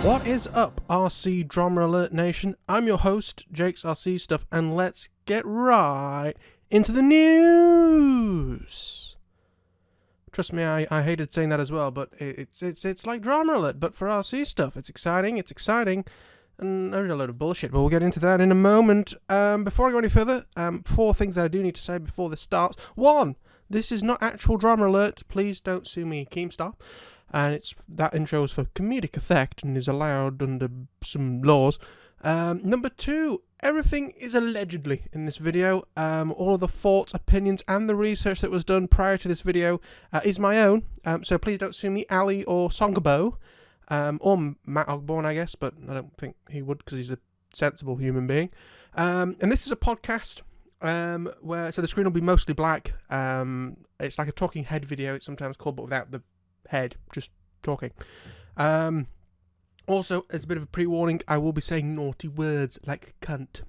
What is up, RC Drama Alert Nation? I'm your host, JakesRC Stuff, and let's get right into the news. Trust me, I hated saying that as well, but it's like Drama Alert, but for RC stuff. It's exciting, and there's a load of bullshit, but we'll get into that in a moment. Before I go any further, 4 things that I do need to say before this starts. 1, this is not actual Drama Alert. Please don't sue me, Keemstar. And that intro is for comedic effect and is allowed under some laws. Number 2, everything is allegedly in this video. All of the thoughts, opinions, and the research that was done prior to this video is my own. So please don't sue me, Ali or Songabo, or Matt Ogborne, I guess, but I don't think he would because he's a sensible human being. And this is a podcast where the screen will be mostly black. It's like a talking head video. It's sometimes called, but without the head, just talking. Also, as a bit of a pre-warning, I will be saying naughty words like cunt,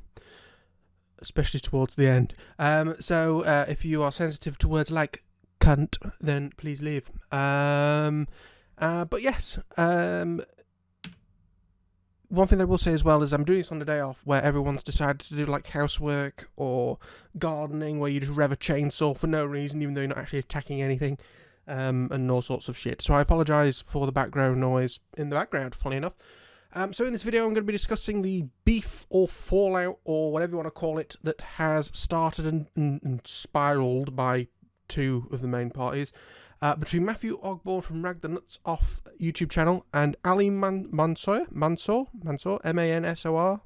especially towards the end. So if you are sensitive to words like cunt, then please leave. But yes, one thing I will say as well is I'm doing this on the day off where everyone's decided to do like housework or gardening, where you just rev a chainsaw for no reason, even though you're not actually attacking anything. And all sorts of shit. So I apologise for the background noise in the background, funny enough. So in this video I'm going to be discussing the beef or fallout, or whatever you want to call it, that has started and spiralled by 2 of the main parties, between Mathew Ogborne from Rag the Nuts Off YouTube channel and Ali Mansoor, M-A-N-S-O-R,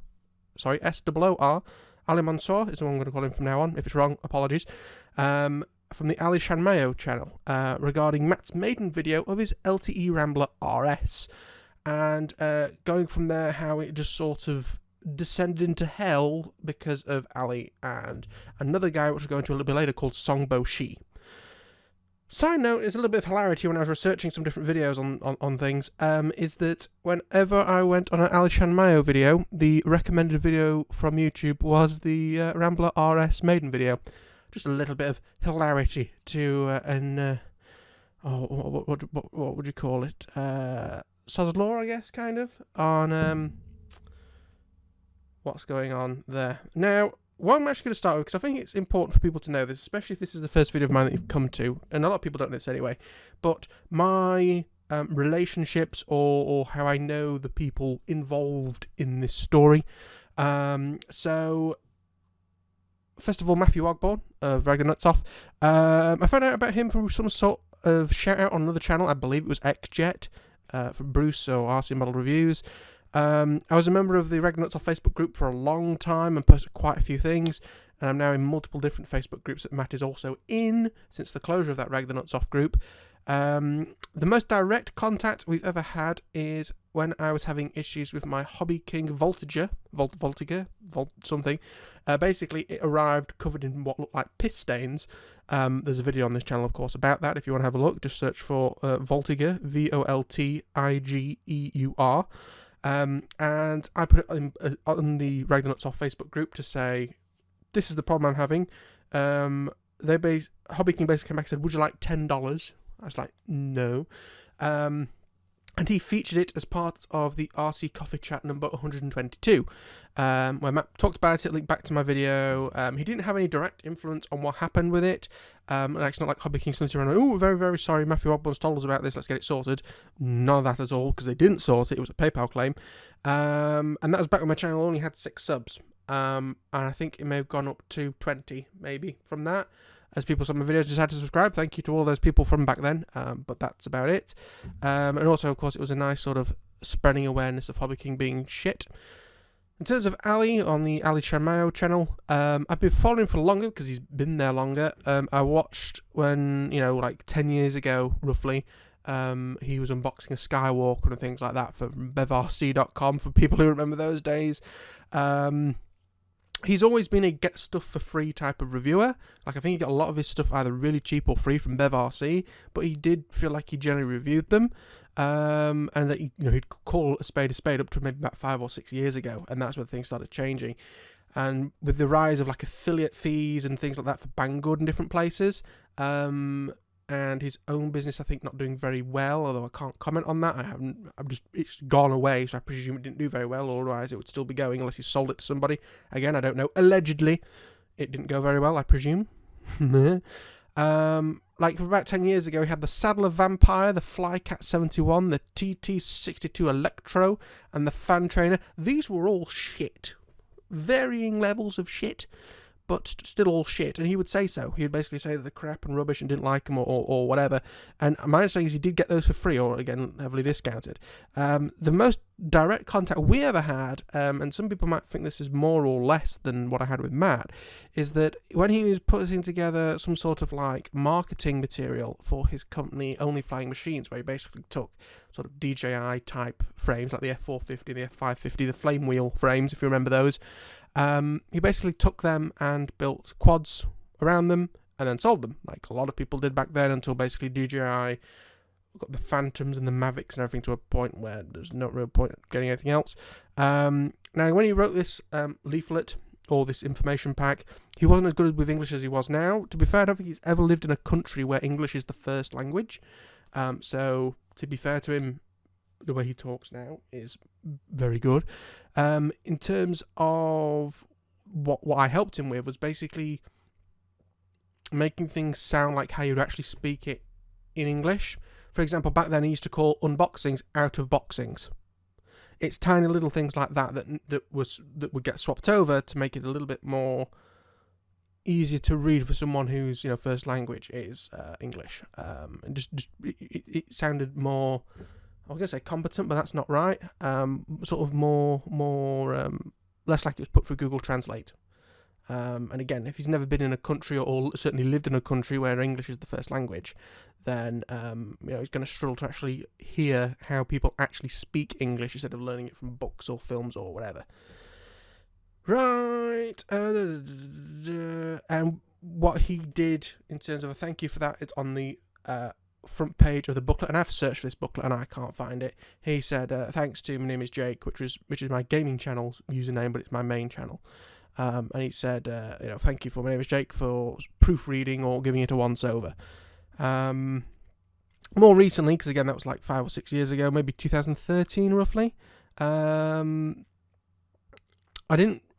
sorry, S-O-O-R, Ali Mansoor is the one I'm going to call him from now on. If it's wrong, apologies. From the Alishmao channel, regarding Matt's maiden video of his LTE Rambler RS, and going from there how it just sort of descended into hell because of Ali and another guy, which we'll go into a little bit later, called Songbo Shi. Side note, there's a little bit of hilarity when I was researching some different videos on things, is that whenever I went on an Alishmao video, the recommended video from YouTube was the Rambler RS maiden video. Just a little bit of hilarity to what would you call it? Solid law, I guess, kind of, on what's going on there. Now, what I'm actually going to start with, because I think it's important for people to know this, especially if this is the first video of mine that you've come to, and a lot of people don't know this anyway, but my relationships or how I know the people involved in this story. So, first of all, Mathew Ogborne of Rag the Nuts Off. I found out about him from some sort of shout out on another channel. I believe it was XJet, from Bruce or RC Model Reviews. I was a member of the Rag the Nuts Off Facebook group for a long time and posted quite a few things. And I'm now in multiple different Facebook groups that Matt is also in since the closure of that Rag the Nuts Off group. The most direct contact we've ever had is when I was having issues with my Hobby King Voltiger, something. Basically, it arrived covered in what looked like piss stains. There's a video on this channel, of course, about that. If you want to have a look, just search for Voltiger, Voltigeur. And I put it on the Rag the Nuts Off Facebook group to say, this is the problem I'm having. Hobby King basically came back and said, would you like $10? I was like, no. And he featured it as part of the RC Coffee Chat number 122, where Matt talked about it, linked back to my video. He didn't have any direct influence on what happened with it. And it's not like Hobby King slipped around, oh, very, very sorry, Mathew Ogborne's told us about this, let's get it sorted. None of that at all, because they didn't sort it. It was a PayPal claim. And that was back when my channel only had 6 subs. And I think it may have gone up to 20, maybe, from that, as people saw my videos decided to subscribe. Thank you to all those people from back then, but that's about it. And also, of course, it was a nice sort of spreading awareness of Hobby King being shit. In terms of Ali on the Alishmao channel, I've been following for longer because he's been there longer. I watched when, like 10 years ago, roughly, he was unboxing a Skywalker and things like that for BevRC.com, for people who remember those days. He's always been a get stuff for free type of reviewer. Like, I think he got a lot of his stuff either really cheap or free from BevRC, but he did feel like he generally reviewed them. And that he'd call a spade up to maybe about 5 or 6 years ago, and that's when things started changing. And with the rise of like affiliate fees and things like that for Banggood and different places, and his own business, I think, not doing very well, although I can't comment on that. It's gone away, so I presume it didn't do very well, or otherwise it would still be going unless he sold it to somebody. Again, I don't know. Allegedly, it didn't go very well, I presume. Like for about 10 years ago, he had the Saddler Vampire, the Flycat 71, the TT62 Electro, and the Fan Trainer. These were all shit. Varying levels of shit, but still all shit. And he would say so. He would basically say that they're crap and rubbish and didn't like them or whatever. And my understanding is he did get those for free, or again, heavily discounted. The most direct contact we ever had, and some people might think this is more or less than what I had with Matt, is that when he was putting together some sort of like marketing material for his company, Only Flying Machines, where he basically took sort of DJI type frames like the F450, the F550, the flame wheel frames, if you remember those. He basically took them and built quads around them and then sold them, like a lot of people did back then, until basically DJI got the Phantoms and the Mavics and everything to a point where there's no real point getting anything else. Now, when he wrote this leaflet or this information pack, he wasn't as good with English as he was now. To be fair, I don't think he's ever lived in a country where English is the first language. So, to be fair to him, the way he talks now is very good. In terms of what I helped him with was basically making things sound like how you'd actually speak it in English. For example, back then he used to call unboxings out of boxings. It's tiny little things like that that would get swapped over to make it a little bit more easier to read for someone whose first language is English. And it sounded more, I was gonna say competent, but that's not right. Sort of more less like it was put through Google Translate. And again, if he's never been in a country or certainly lived in a country where English is the first language, then he's going to struggle to actually hear how people actually speak English instead of learning it from books or films or whatever. Right. And what he did in terms of a thank you for that, it's on the front page of the booklet, and I've searched for this booklet and I can't find it. He said, thanks to my name is Jake, which is my gaming channel's username, but it's my main channel. And he said, thank you for my name is Jake for proofreading or giving it a once over. More recently, because again that was like 5 or 6 years ago, maybe 2013 roughly. I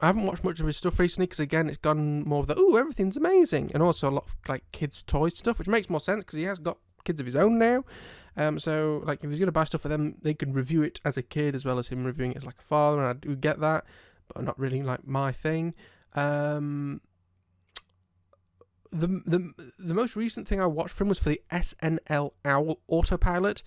haven't watched much of his stuff recently because again it's gone more of the everything's amazing, and also a lot of like kids toys stuff, which makes more sense because he has got kids of his own now. So like if he's gonna buy stuff for them, they can review it as a kid as well as him reviewing it as like a father, and I do get that, but not really like my thing. The most recent thing I watched from him was for the SNL Owl Autopilot,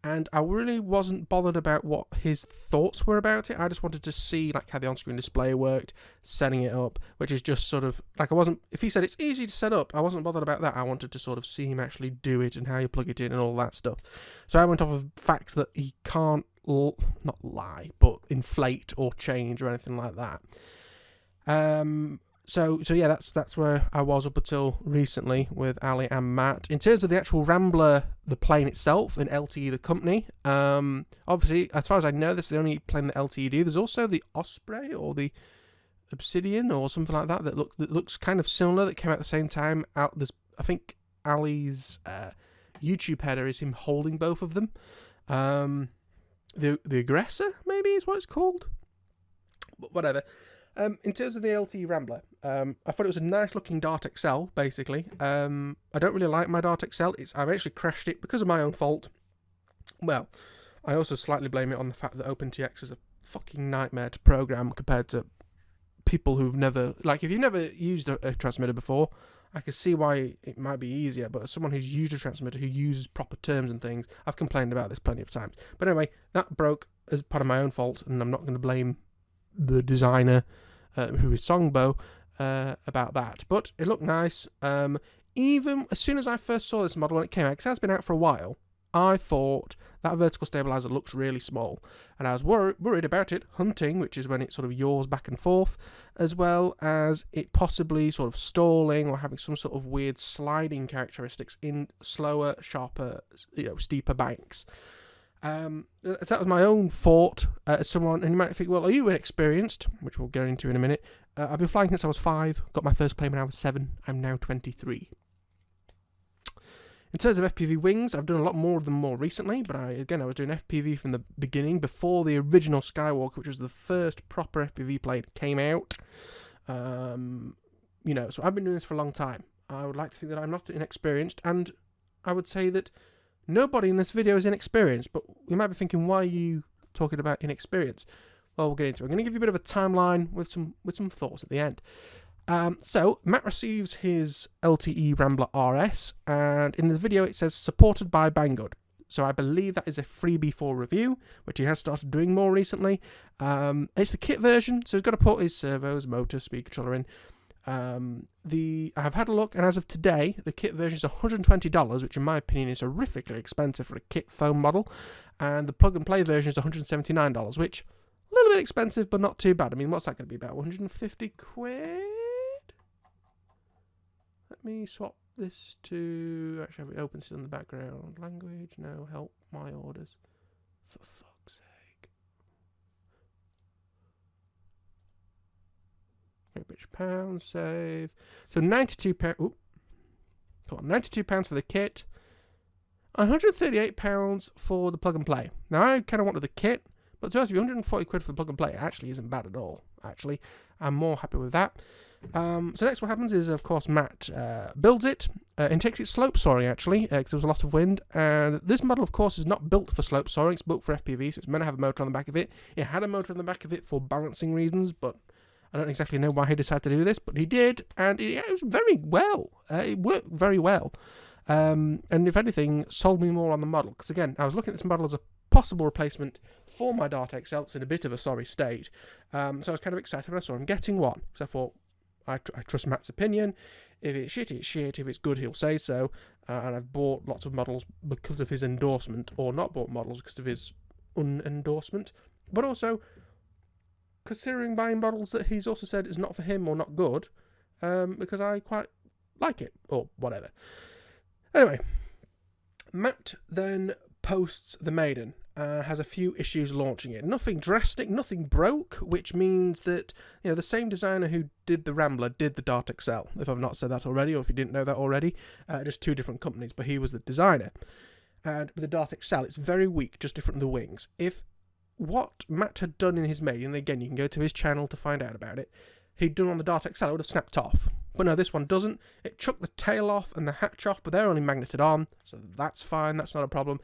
and I really wasn't bothered about what his thoughts were about it. I just wanted to see like how the on-screen display worked, setting it up, which is just sort of like if he said it's easy to set up, I wasn't bothered about that. I wanted to sort of see him actually do it and how you plug it in and all that stuff. So I went off of facts that he can't not lie, but inflate or change or anything like that. So yeah, that's where I was up until recently with Ali and Matt. In terms of the actual Rambler, the plane itself, and LTE, the company, obviously, as far as I know, this is the only plane that LTE do. There's also the Osprey or the Obsidian or something like that that looks kind of similar, that came out at the same time. I think Ali's YouTube header is him holding both of them. The Aggressor, maybe, is what it's called. But whatever. In terms of the LTE Rambler, I thought it was a nice looking Dart XL, basically. I don't really like my Dart XL. I've actually crashed it because of my own fault. Well, I also slightly blame it on the fact that OpenTX is a fucking nightmare to program compared to people who've never... Like, if you've never used a transmitter before, I can see why it might be easier, but as someone who's used a transmitter, who uses proper terms and things, I've complained about this plenty of times. But anyway, that broke as part of my own fault, and I'm not going to blame the designer, who is Songbo, about that. But it looked nice. Even as soon as I first saw this model when it came out, because it has been out for a while, I thought that vertical stabilizer looks really small. And I was worried about it hunting, which is when it sort of yaws back and forth, as well as it possibly sort of stalling or having some sort of weird sliding characteristics in slower, sharper, steeper banks. That was my own thought as someone, and you might think, well, are you inexperienced? Which we'll get into in a minute. I've been flying since I was 5, got my first plane when I was 7, I'm now 23. In terms of FPV wings, I've done a lot more of them more recently, but I was doing FPV from the beginning, before the original Skywalker, which was the first proper FPV plane, came out. So I've been doing this for a long time. I would like to think that I'm not inexperienced, and I would say that nobody in this video is inexperienced, but you might be thinking, why are you talking about inexperience? Well, we'll get into it. I'm going to give you a bit of a timeline with some thoughts at the end. So Matt receives his LTE Rambler RS, and in the video it says supported by Banggood. So I believe that is a freebie for review, which he has started doing more recently. It's the kit version, so he's got to put his servos, motor, speed controller in. I have had a look, and as of today, the kit version is $120, which in my opinion is horrifically expensive for a kit foam model, and the plug-and-play version is $179, which a little bit expensive, but not too bad. I mean, what's that going to be, about 150 quid? Let me swap this to... Actually, have it open still in the background. Language, no, help, my orders. For fuck's sake. British pounds, save. So £92. Ooh. Come on, £92 for the kit. £138 for the plug and play. Now, I kind of wanted the kit, but to be honest, 140 quid for the plug and play actually isn't bad at all. Actually, I'm more happy with that. So next what happens is, of course, Matt builds it and takes it slope soaring, actually, because there was a lot of wind. And this model, of course, is not built for slope soaring. It's built for FPV, so it's meant to have a motor on the back of it. It had a motor on the back of it for balancing reasons, but I don't exactly know why he decided to do this, but he did, and it was very well. It worked very well. And if anything, sold me more on the model. Because again, I was looking at this model as a possible replacement for my Dart XL. It's in a bit of a sorry state. So I was kind of excited when I saw him getting one. Because I thought, I trust Matt's opinion. If it's shit, it's shit. If it's good, he'll say so. And I've bought lots of models because of his endorsement, or not bought models because of his unendorsement. But also, considering buying models that he's also said is not for him or not good, because I quite like it, or whatever. Anyway, Matt then posts the Maiden, has a few issues launching it. Nothing drastic, nothing broke, which means that, the same designer who did the Rambler did the Dart XL, if I've not said that already, or if you didn't know that already. Just two different companies, but he was the designer. And with the Dart XL, it's very weak, just different than the wings. If what Matt had done in his Maiden, and again, you can go to his channel to find out about it, he'd done on the Dart XL, it would have snapped off. But no, this one doesn't. It chucked the tail off and the hatch off, but they're only magneted on, so that's fine, that's not a problem.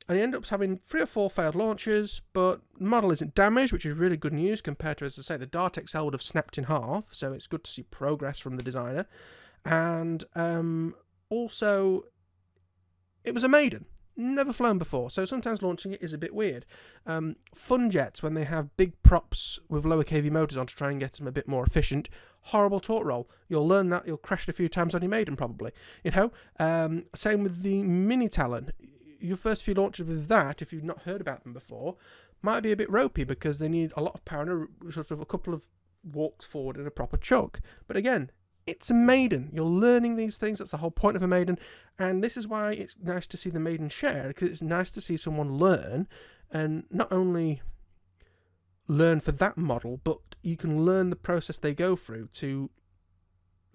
And he ended up having 3 or 4 failed launches, but the model isn't damaged, which is really good news compared to, as I say, the Dart XL would have snapped in half, so it's good to see progress from the designer. And also, it was a Maiden. Never flown before, so sometimes launching it is a bit weird. Fun jets, when they have big props with lower KV motors on to try and get them a bit more efficient, horrible torque roll. You'll learn that, you'll crash it a few times on your Maiden probably. Same with the Mini Talon. Your first few launches with that, if you've not heard about them before, might be a bit ropey because they need a lot of power and sort of a couple of walks forward and a proper chuck. But again, it's a Maiden. You're learning these things. That's the whole point of a Maiden. And this is why it's nice to see the Maiden share, because it's nice to see someone learn, and not only learn for that model, but you can learn the process they go through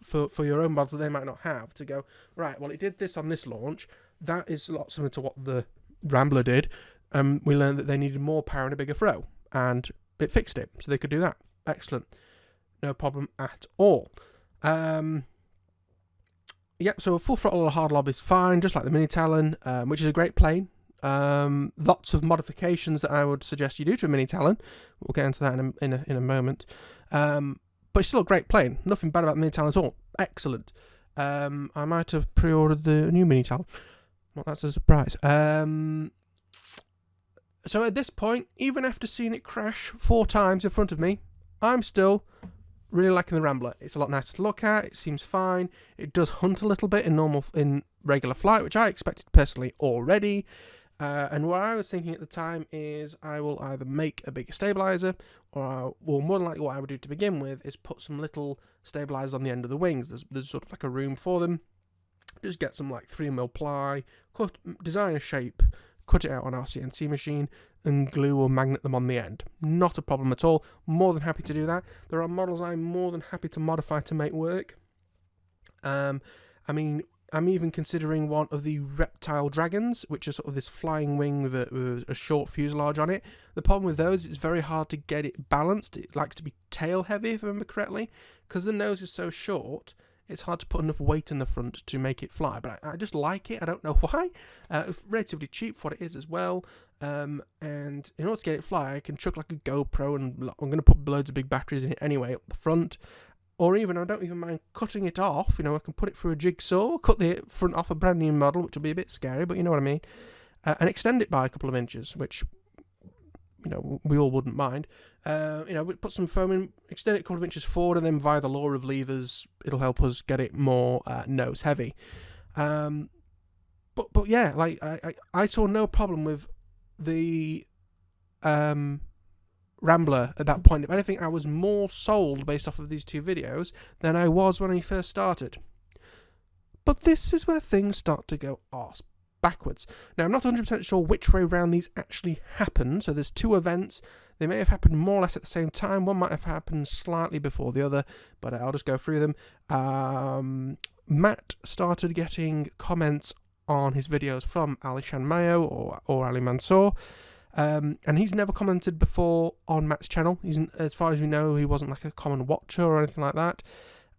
for your own models that they might not have, to go, right, well, it did this on this launch. That is a lot similar to what the Rambler did. We learned that they needed more power and a bigger throw, and it fixed it, so they could do that. Excellent. No problem at all. So a full throttle or hard lob is fine, just like the Mini Talon, which is a great plane. Lots of modifications that I would suggest you do to a Mini Talon. We'll get into that in a moment. But it's still a great plane. Nothing bad about the Mini Talon at all. Excellent. I might have pre-ordered the new Mini Talon. Well, that's a surprise. So at this point, even after seeing it crash 4 times in front of me, I'm still really liking the Rambler. It's a lot nicer to look at. It seems fine. It does hunt a little bit in regular flight, which I expected personally already. And what I was thinking at the time is I will either make a bigger stabilizer, or more than likely what I would do to begin with is put some little stabilizers on the end of the wings. There's sort of like a room for them. Just get some like 3mm ply, design a shape, cut it out on our CNC machine, and glue or magnet them on the end. Not a problem at all. More than happy to do that. There are models I'm more than happy to modify to make work. I mean, I'm even considering one of the reptile dragons, which is sort of this flying wing with a short fuselage on it. The problem with those, it's very hard to get it balanced. It likes to be tail heavy, if I remember correctly. Because the nose is so short, it's hard to put enough weight in the front to make it fly. But I just like it. I don't know why. It's relatively cheap for what it is as well. And in order to get it fly, I can chuck like a GoPro, and I'm going to put loads of big batteries in it anyway up the front. Or even, I don't even mind cutting it off. I can put it through a jigsaw, cut the front off a brand new model, which will be a bit scary, but you know what I mean. And extend it by a couple of inches, which, we all wouldn't mind. We put some foam in, extend it a couple of inches forward, and then via the law of levers, it'll help us get it more nose heavy. But yeah, like I saw no problem with the Rambler at that point. If anything, I was more sold based off of these two videos than I was when I first started. But this is where things start to go arse backwards. Now, I'm not 100% sure which way round these actually happened. So there's two events. They may have happened more or less at the same time. One might have happened slightly before the other, but I'll just go through them. Matt started getting comments on his videos from Alishmao or Ali Mansour. And he's never commented before on Matt's channel. As far as we know, he wasn't like a common watcher or anything like that.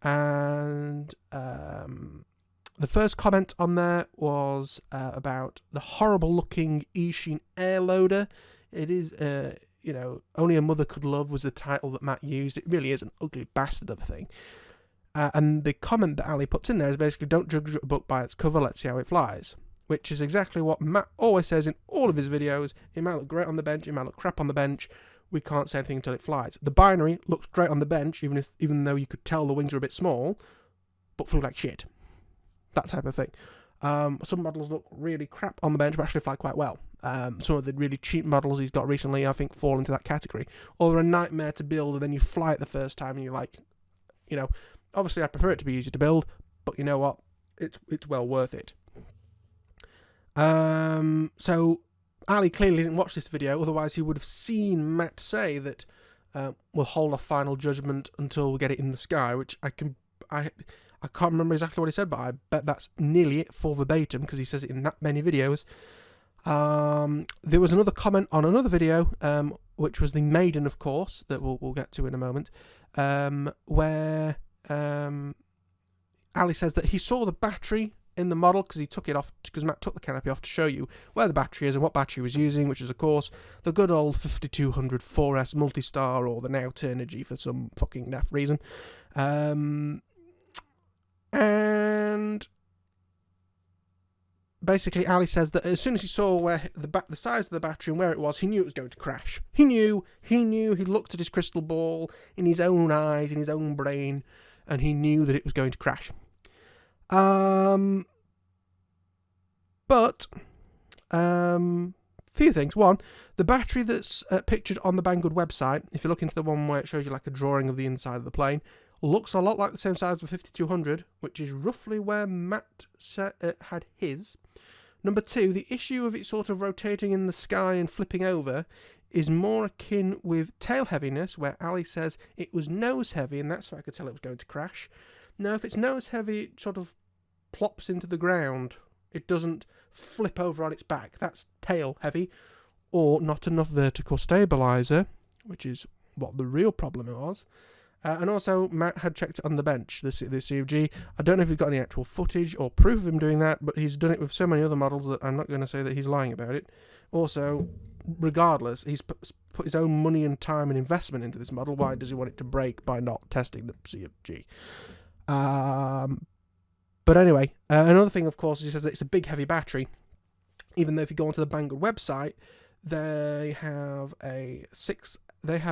And the first comment on there was about the horrible looking Ishin air loader. It is, Only a Mother Could Love was the title that Matt used. It really is an ugly bastard of a thing. And the comment that Ali puts in there is basically, don't judge a book by its cover, let's see how it flies. Which is exactly what Matt always says in all of his videos. It might look great on the bench, it might look crap on the bench. We can't say anything until it flies. The binary looks great on the bench, even though you could tell the wings are a bit small, but flew like shit. That type of thing. Some models look really crap on the bench, but actually fly quite well. Some of the really cheap models he's got recently, I think, fall into that category. Or they're a nightmare to build, and then you fly it the first time, and you're like, obviously I prefer it to be easy to build, but you know what? It's well worth it. So Ali clearly didn't watch this video, otherwise he would have seen Matt say that we'll hold off final judgment until we get it in the sky, which I can't remember exactly what he said, but I bet that's nearly it for verbatim, because he says it in that many videos. There was another comment on another video, which was the Maiden, of course, that we'll get to in a moment, where Ali says that he saw the battery in the model because he took it off, because Matt took the canopy off to show you where the battery is and what battery he was using, which is of course the good old 5200 4S Multistar, or the now Turnigy for some fucking naff reason. And basically Ali says that as soon as he saw where the size of the battery and where it was, he knew it was going to crash. He knew, he looked at his crystal ball in his own eyes, in his own brain, and he knew that it was going to crash. Few things. One, the battery that's pictured on the Banggood website, if you look into the one where it shows you like a drawing of the inside of the plane, looks a lot like the same size as the 5200, which is roughly where Matt had his. Number two, the issue of it sort of rotating in the sky and flipping over is more akin with tail heaviness, where Ali says it was nose heavy, and that's why I could tell it was going to crash. Now, if it's nose heavy, it sort of plops into the ground. It doesn't flip over on its back. That's tail heavy, or not enough vertical stabilizer, which is what the real problem was. And also, Matt had checked it on the bench, the CFG. I don't know if he's got any actual footage or proof of him doing that, but he's done it with so many other models that I'm not going to say that he's lying about it. Also, regardless, he's put his own money and time and investment into this model. Why does he want it to break by not testing the CFG? But anyway, another thing, of course, is he says that it's a big, heavy battery. Even though if you go onto the Banggood website, they have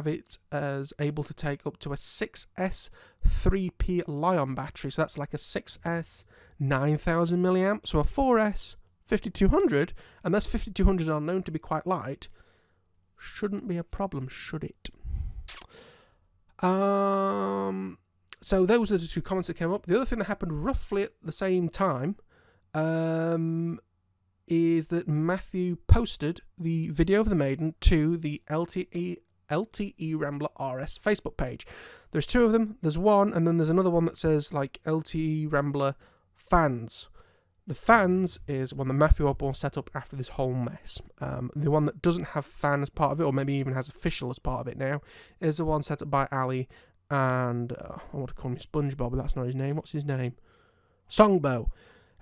it as able to take up to a 6S 3P Lion battery. So that's like a 6S 9000 milliamp. So a 4S 5200, and those 5200s are known to be quite light. Shouldn't be a problem, should it? So those are the two comments that came up. The other thing that happened roughly at the same time is that Matthew posted the video of the Maiden to the LTE Rambler RS Facebook page. There's two of them. There's one, and then there's another one that says like LTE Rambler fans. The fans is one that Mathew Ogborne set up after this whole mess. The one that doesn't have fan as part of it, or maybe even has official as part of it now, is the one set up by Ali and I want to call him SpongeBob, but that's not his name. What's his name? Songbo.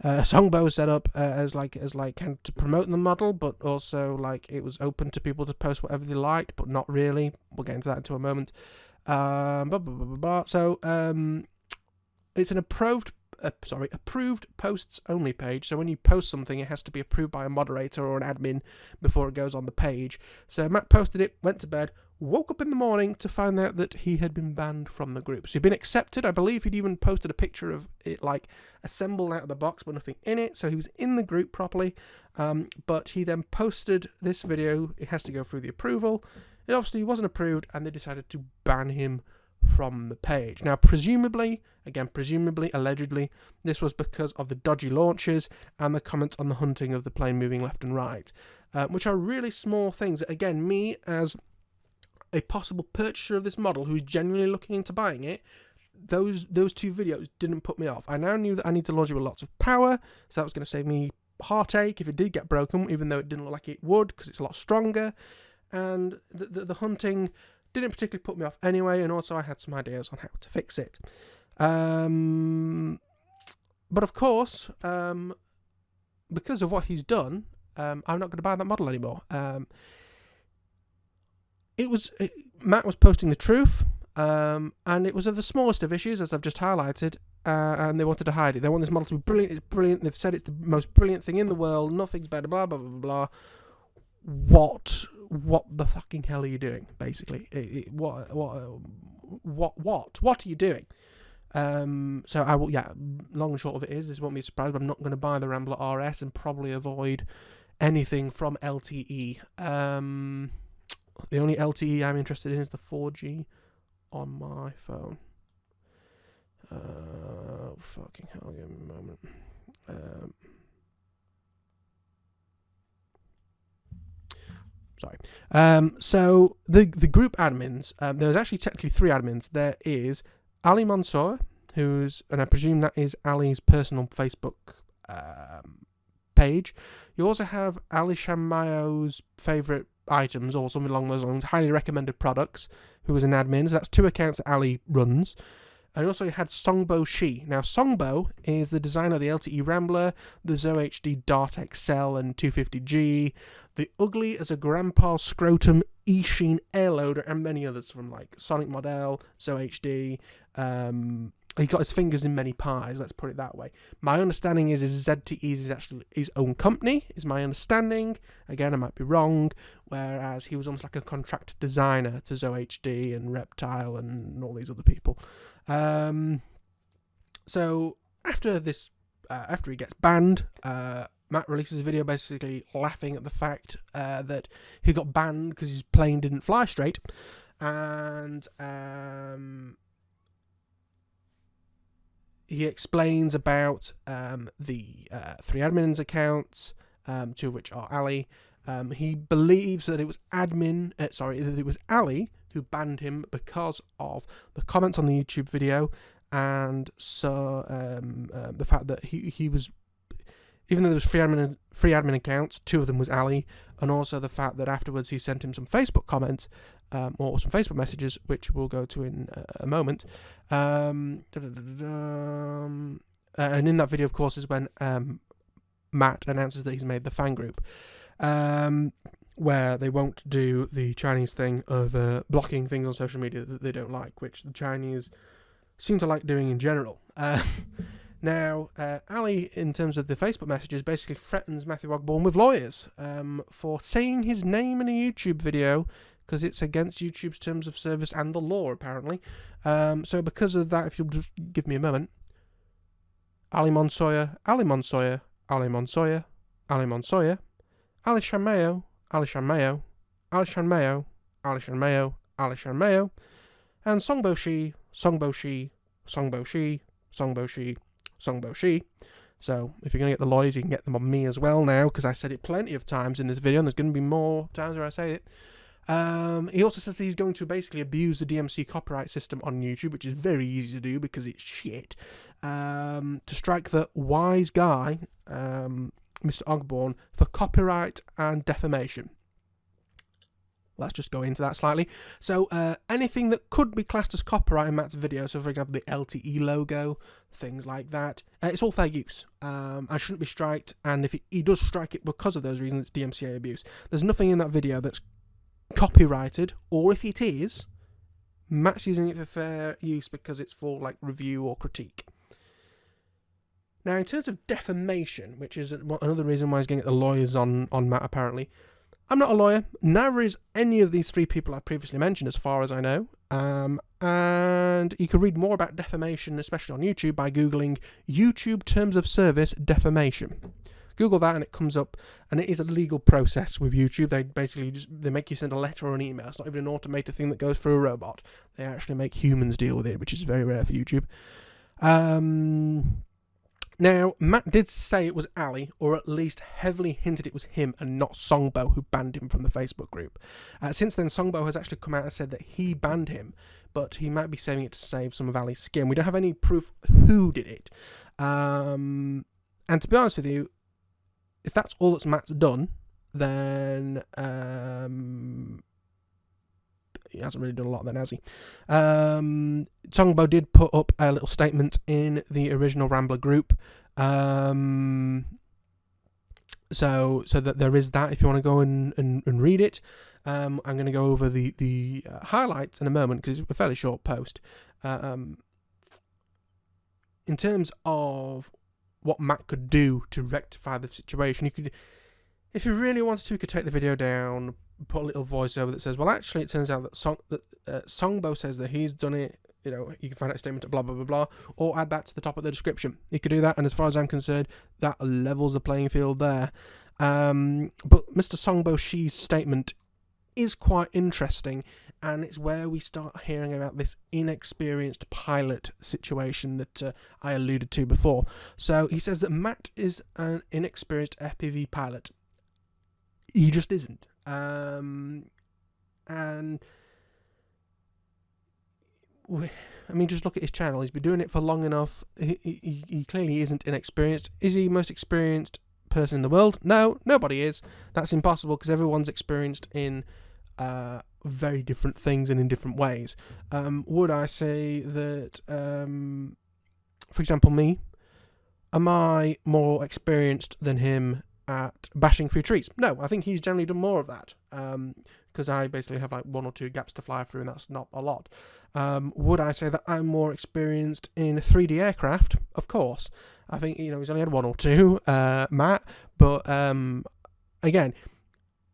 Songbo was set up as like kind of to promote the model, but also like it was open to people to post whatever they liked, but not really. We'll get into that into a moment. So it's an approved posts only page. So when you post something, it has to be approved by a moderator or an admin before it goes on the page. So Matt posted it, went to bed, woke up in the morning to find out that he had been banned from the group. So he'd been accepted. I believe he'd even posted a picture of it like assembled out of the box but nothing in it. So he was in the group properly. But he then posted this video. It has to go through the approval. It obviously wasn't approved, and they decided to ban him from the page. Now, presumably, allegedly, this was because of the dodgy launches and the comments on the hunting of the plane moving left and right, which are really small things. Again, me as a possible purchaser of this model who's genuinely looking into buying it, those two videos didn't put me off. I now knew that I need to launch it with lots of power, so that was going to save me heartache if it did get broken, even though it didn't look like it would, because it's a lot stronger. And the hunting didn't particularly put me off anyway, and also I had some ideas on how to fix it. But of course, because of what he's done, I'm not going to buy that model anymore. Matt was posting the truth, and it was of the smallest of issues, as I've just highlighted, and they wanted to hide it. They want this model to be brilliant. It's brilliant. They've said it's the most brilliant thing in the world. Nothing's better. Blah blah blah blah blah. What the fucking hell are you doing? Basically, what are you doing? So I will. Yeah, long and short of it is, this won't be a surprise, but I'm not going to buy the Rambler RS and probably avoid anything from LTE. The only LTE I'm interested in is the 4G on my phone. Fucking hell, give me a moment. Sorry. So the group admins, there's actually technically 3 admins. There is Ali Mansour, and I presume that is Ali's personal Facebook page. You also have Alishmao's favourite items or something along those lines, highly recommended products, who is an admin. So that's 2 accounts that Ali runs. And also you had Songbo Shi. Now Songbo is the designer of the LTE Rambler, the ZoHD Dart XL and 250G, the ugly as a grandpa scrotum E-Sheen airloader, and many others from like Sonic Model, ZoHD. He got his fingers in many pies, let's put it that way. My understanding is ZTE is actually his own company, is my understanding. Again, I might be wrong. Whereas he was almost like a contract designer to ZoHD and Reptile and all these other people. So after he gets banned, Matt releases a video basically laughing at the fact that he got banned because his plane didn't fly straight, and he explains about the 3 admins accounts, 2 of which are Ali. He believes that it was Ali who banned him because of the comments on the YouTube video, and so the fact that he was, even though there was 3 admin accounts, 2 of them was Ali, and also the fact that afterwards he sent him some Facebook comments or some Facebook messages, which we'll go to in a moment. And in that video, of course, is when Matt announces that he's made the fan group, where they won't do the Chinese thing of blocking things on social media that they don't like, which the Chinese seem to like doing in general. Now, Ali, in terms of the Facebook messages, basically threatens Mathew Ogborne with lawyers for saying his name in a YouTube video, because it's against YouTube's terms of service and the law, apparently. So because of that, if you'll just give me a moment. Ali Mansour, Ali Mansour, Ali Mansour, Ali Mansour, Alishmao, Alishmao, Alishmao, Alishmao, Alishmao, and Songbo Shi, Songbo Shi, Songbo Shi, Songbo Shi, Songbo Shi. So if you're going to get the lawyers, you can get them on me as well now, because I said it plenty of times in this video, and there's going to be more times where I say it. He also says that he's going to basically abuse the DMC copyright system on YouTube, which is very easy to do because it's shit. To strike the wise guy, Mr. Ogborne, for copyright and defamation. Let's just go into that slightly. So anything that could be classed as copyright in Matt's video, so for example the LTE logo, things like that, it's all fair use. I shouldn't be striked, and if he does strike it because of those reasons, it's DMCA abuse. There's nothing in that video that's copyrighted, or if it is, Matt's using it for fair use because it's for like review or critique. Now, in terms of defamation, which is another reason why he's getting the lawyers on Matt apparently, I'm not a lawyer, neither is any of these three people I've previously mentioned as far as I know, and you can read more about defamation, especially on YouTube, by googling YouTube Terms of Service defamation. Google that and it comes up, and it is a legal process with YouTube. They basically they make you send a letter or an email. It's not even an automated thing that goes through a robot. They actually make humans deal with it, which is very rare for YouTube. Now, Matt did say it was Ali, or at least heavily hinted it was him and not Songbo who banned him from the Facebook group. Since then, Songbo has actually come out and said that he banned him, but he might be saving it to save some of Ali's skin. We don't have any proof who did it. And to be honest with you, if that's all that Matt's done, then he hasn't really done a lot then, has he? Songbo did put up a little statement in the original Rambler group. So that there is that if you want to go and read it. I'm going to go over the highlights in a moment because it's a fairly short post. In terms of what Matt could do to rectify the situation, he could, if he really wanted to, he could take the video down, put a little voiceover that says, well, actually, it turns out that Songbo says that he's done it. You know, you can find out a statement at blah, blah, blah, blah, or add that to the top of the description. He could do that, and as far as I'm concerned, that levels the playing field there. But Mr. Songbo Shi's statement is quite interesting, and it's where we start hearing about this inexperienced pilot situation that I alluded to before. So he says that Matt is an inexperienced FPV pilot. He just isn't. And I mean, just look at his channel. He's been doing it for long enough. He clearly isn't inexperienced. Is he the most experienced person in the world? No, nobody is. That's impossible because everyone's experienced in very different things and in different ways. Would I say that, for example, me, am I more experienced than him at bashing through trees? No, I think he's generally done more of that. Because I basically have like 1 or 2 gaps to fly through, and that's not a lot. Would I say that I'm more experienced in 3D aircraft? Of course. I think, you know, he's only had 1 or 2, Matt. But again,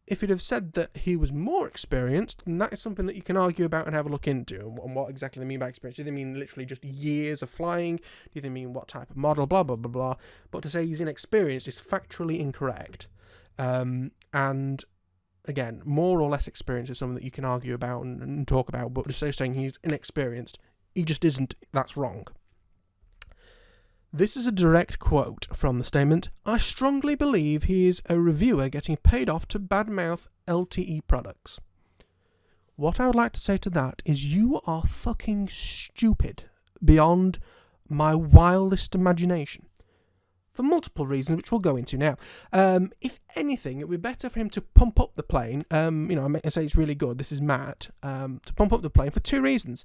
if he'd have said that he was more experienced, then that is something that you can argue about and have a look into, and what exactly they mean by experience. Do they mean literally just years of flying? Do they mean what type of model? Blah, blah, blah, blah. But to say he's inexperienced is factually incorrect. And again, more or less experience is something that you can argue about and talk about, but just saying he's inexperienced, he just isn't. That's wrong. This is a direct quote from the statement. I strongly believe he is a reviewer getting paid off to badmouth LTE products. What I would like to say to that is you are fucking stupid beyond my wildest imagination. For multiple reasons, which we'll go into now. If anything, it would be better for him to pump up the plane. You know, I say it's really good. This is Matt. To pump up the plane for 2 reasons.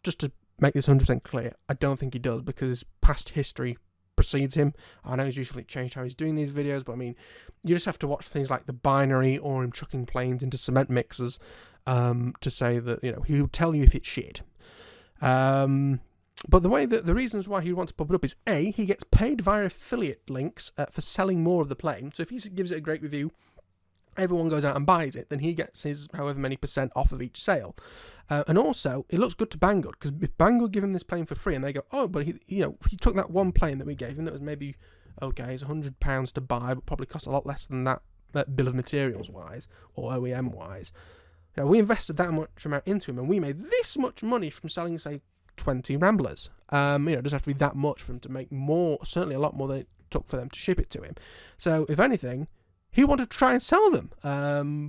Just to make this 100% clear, I don't think he does because his past history precedes him. I know he's recently changed how he's doing these videos, but I mean, you just have to watch things like the binary or him chucking planes into cement mixers to say that, you know, he'll tell you if it's shit. But the reasons why he wants to pump it up is A, he gets paid via affiliate links for selling more of the plane. So if he gives it a great review, everyone goes out and buys it, then he gets his however many % off of each sale. And also, it looks good to Banggood, because if Banggood give him this plane for free and they go, oh, but he took that one plane that we gave him that was maybe, okay, it's £100 to buy, but probably costs a lot less than that bill of materials wise or OEM wise. You know, we invested that much amount into him and we made this much money from selling, say, 20 Ramblers. You know, it doesn't have to be that much for him to make more, certainly a lot more than it took for them to ship it to him. So, if anything, he wanted to try and sell them,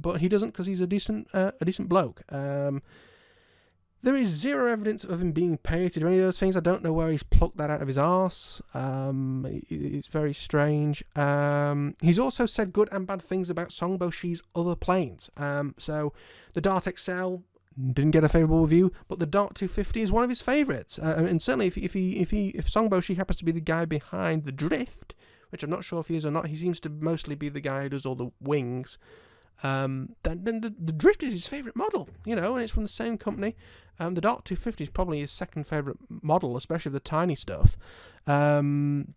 but he doesn't because he's a decent bloke. There is zero evidence of him being paid to do any of those things. I don't know where he's plucked that out of his arse. It's very strange. He's also said good and bad things about Songboshi's other planes. So the Dart XL didn't get a favourable review, but the Dart 250 is one of his favourites. And certainly, if Songboshi happens to be the guy behind the Drift, which I'm not sure if he is or not, he seems to mostly be the guy who does all the wings. Then the Drift is his favourite model, and it's from the same company. The Dart 250 is probably his second favourite model, especially the tiny stuff. And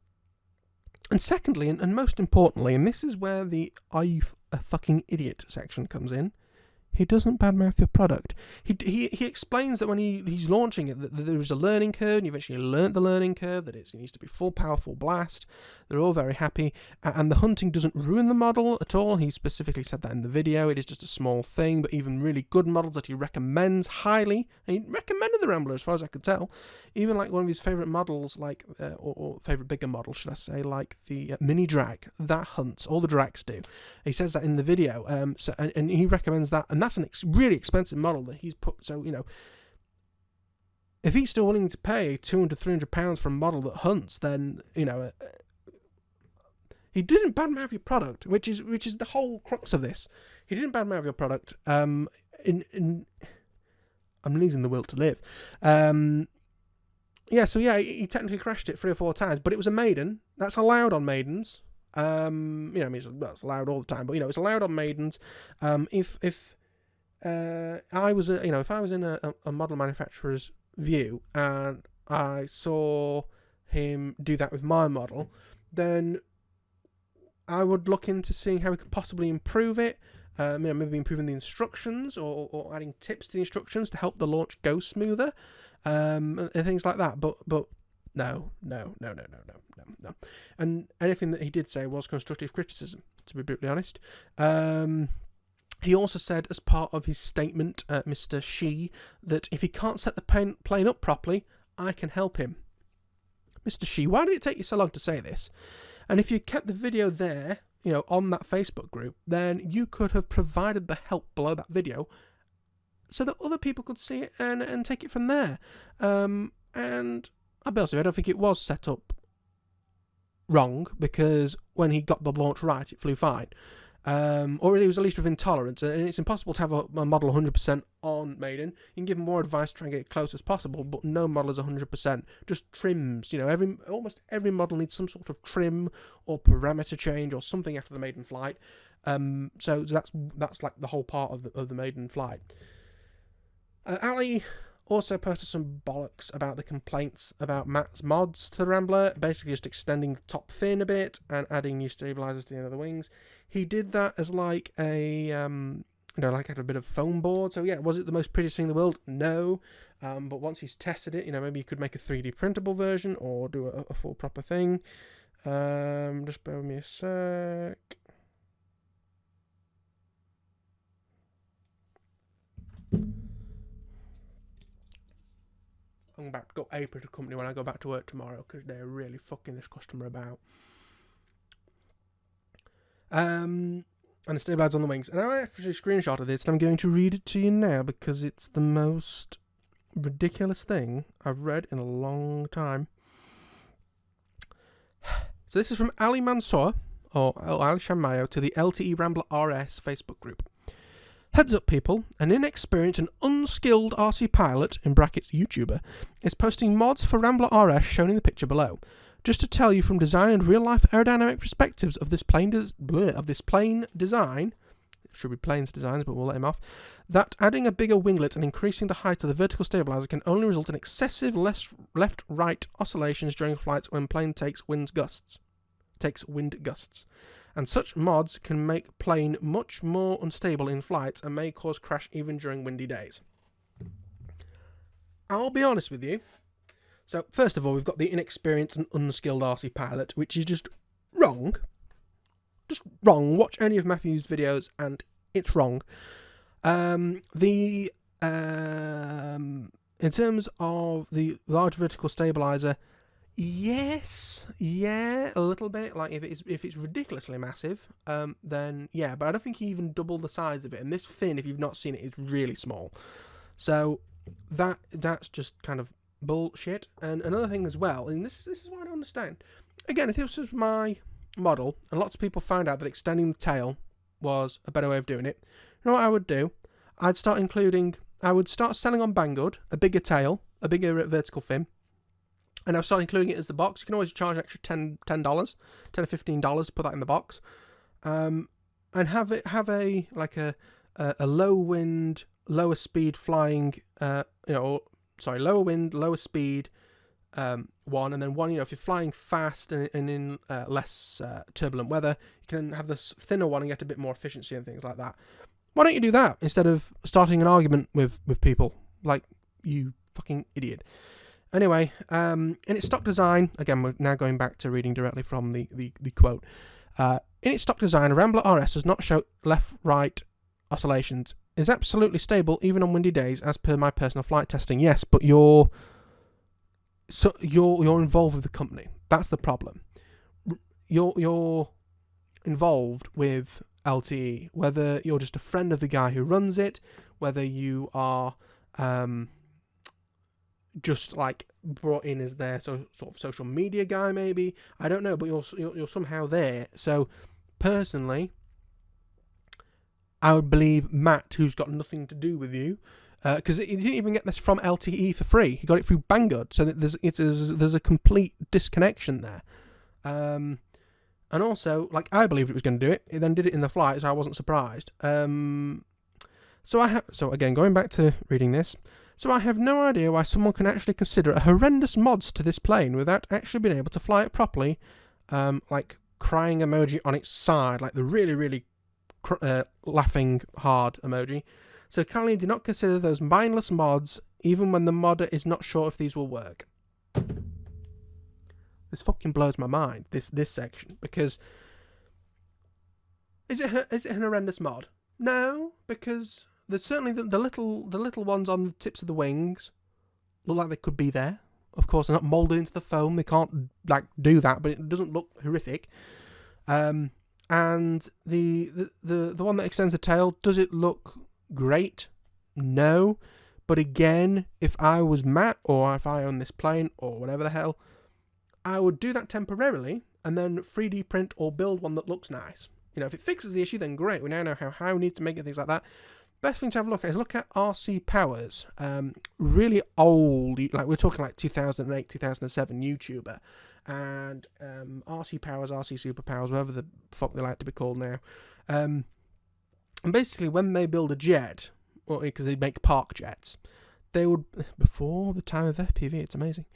secondly, and most importantly, and this is where the "are you a fucking idiot" section comes in, he doesn't badmouth your product. He explains that when he's launching it, that there is a learning curve, and you eventually learnt the learning curve, that it needs to be full power, full blast. They're all very happy, and the hunting doesn't ruin the model at all. He specifically said that in the video. It is just a small thing, but even really good models that he recommends highly, and he recommended the Rambler as far as I could tell. Even like one of his favourite models, like or favourite bigger models, should I say, like the Mini Drag, that hunts. All the Drags do. He says that in the video, and he recommends that, and that's an really expensive model that he's put. So if he's still willing to pay £200-300 for a model that hunts, then he didn't badmouth your product, which is the whole crux of this. He didn't badmouth your product. I'm losing the will to live. He technically crashed it 3 or 4 times, but it was a maiden. That's allowed on maidens. It's allowed all the time, but it's allowed on maidens. If I was in a model manufacturer's view and I saw him do that with my model, then I would look into seeing how we could possibly improve it. Maybe improving the instructions or adding tips to the instructions to help the launch go smoother, and things like that. But no. And anything that he did say was constructive criticism, to be brutally honest. He also said, as part of his statement, Mr. Shi, that if he can't set the plane up properly, I can help him. Mr. Shi, why did it take you so long to say this? And if you kept the video there, on that Facebook group, then you could have provided the help below that video so that other people could see it and take it from there. And I'll be honest with you, I don't think it was set up wrong, because when he got the launch right, it flew fine. Or it was at least within tolerance, and it's impossible to have a model 100% on maiden. You can give more advice to try and get it close as possible, but no model is 100%. Just trims, almost every model needs some sort of trim or parameter change or something after the maiden flight. So that's like the whole part of the maiden flight. Ali also posted some bollocks about the complaints about Matt's mods to the Rambler, basically just extending the top fin a bit and adding new stabilizers to the end of the wings. He did that as like a, like had a bit of foam board. So yeah, was it the most prettiest thing in the world? No. But once he's tested it, maybe you could make a 3D printable version or do a full proper thing. Just bear with me a sec. I'm about to go ape at a company when I go back to work tomorrow, because they're really fucking this customer about. And the stabilizers on the wings. And I actually screenshotted this, and I'm going to read it to you now, because it's the most ridiculous thing I've read in a long time. So this is from Ali Mansour, or Alishmao, to the LTE Rambler RS Facebook group. Heads up, people, an inexperienced and unskilled RC pilot, in brackets YouTuber, is posting mods for Rambler RS shown in the picture below. Just to tell you from design and real-life aerodynamic perspectives of this plane design, it should be planes designs, but we'll let him off, that adding a bigger winglet and increasing the height of the vertical stabilizer can only result in excessive left-right oscillations during flights when plane takes wind gusts. And such mods can make plane much more unstable in flights and may cause crash even during windy days. I'll be honest with you. So, first of all, we've got the inexperienced and unskilled RC pilot, which is just wrong. Just wrong. Watch any of Matthew's videos and it's wrong. In terms of the large vertical stabilizer, Yes, yeah, a little bit. Like if it's ridiculously massive, then yeah. But I don't think he even doubled the size of it. And this fin, if you've not seen it, is really small. So that's just kind of bullshit. And another thing as well, and this is what I don't understand. Again, if this was my model, and lots of people found out that extending the tail was a better way of doing it, you know what I would do? I would start selling on Banggood a bigger tail, a bigger vertical fin. And I'll start including it as the box. You can always charge an extra $10 or $15 to put that in the box, and have a low wind, lower speed flying, lower wind, lower speed one, and then one. If you're flying fast and in less turbulent weather, you can have this thinner one and get a bit more efficiency and things like that. Why don't you do that instead of starting an argument with people like you fucking idiot? Anyway, in its stock design, again, we're now going back to reading directly from the quote. In its stock design, a Rambler RS does not show left-right oscillations. Is absolutely stable even on windy days, as per my personal flight testing. Yes, but you're involved with the company. That's the problem. You're involved with LTE, whether you're just a friend of the guy who runs it, whether you are just like brought in as their sort of social media guy, maybe, I don't know, but you're somehow there. So personally, I would believe Matt, who's got nothing to do with you, because he didn't even get this from LTE for free. He got it through Banggood, so there's a complete disconnection there. And also, like, I believed it was going to do it. It then did it in the flight, so I wasn't surprised. So again, going back to reading this. So I have no idea why someone can actually consider a horrendous mods to this plane without actually being able to fly it properly, like crying emoji on its side, like the really, really laughing hard emoji. So kindly do not consider those mindless mods, even when the modder is not sure if these will work. This fucking blows my mind, this section, because is it an horrendous mod? No, because there's certainly the little ones on the tips of the wings look like they could be there. Of course, they're not moulded into the foam. They can't like do that, but it doesn't look horrific. And the one that extends the tail, does it look great? No. But again, if I was Matt, or if I own this plane, or whatever the hell, I would do that temporarily and then 3D print or build one that looks nice. If it fixes the issue, then great. We now know how we need to make it, things like that. Best thing to have a look at is look at RC Powers. Really old, like we're talking like 2008, 2007 YouTuber. And RC Powers, RC Superpowers, whatever the fuck they like to be called now. And basically, when they build a jet, because they make park jets, they would, before the time of FPV, it's amazing,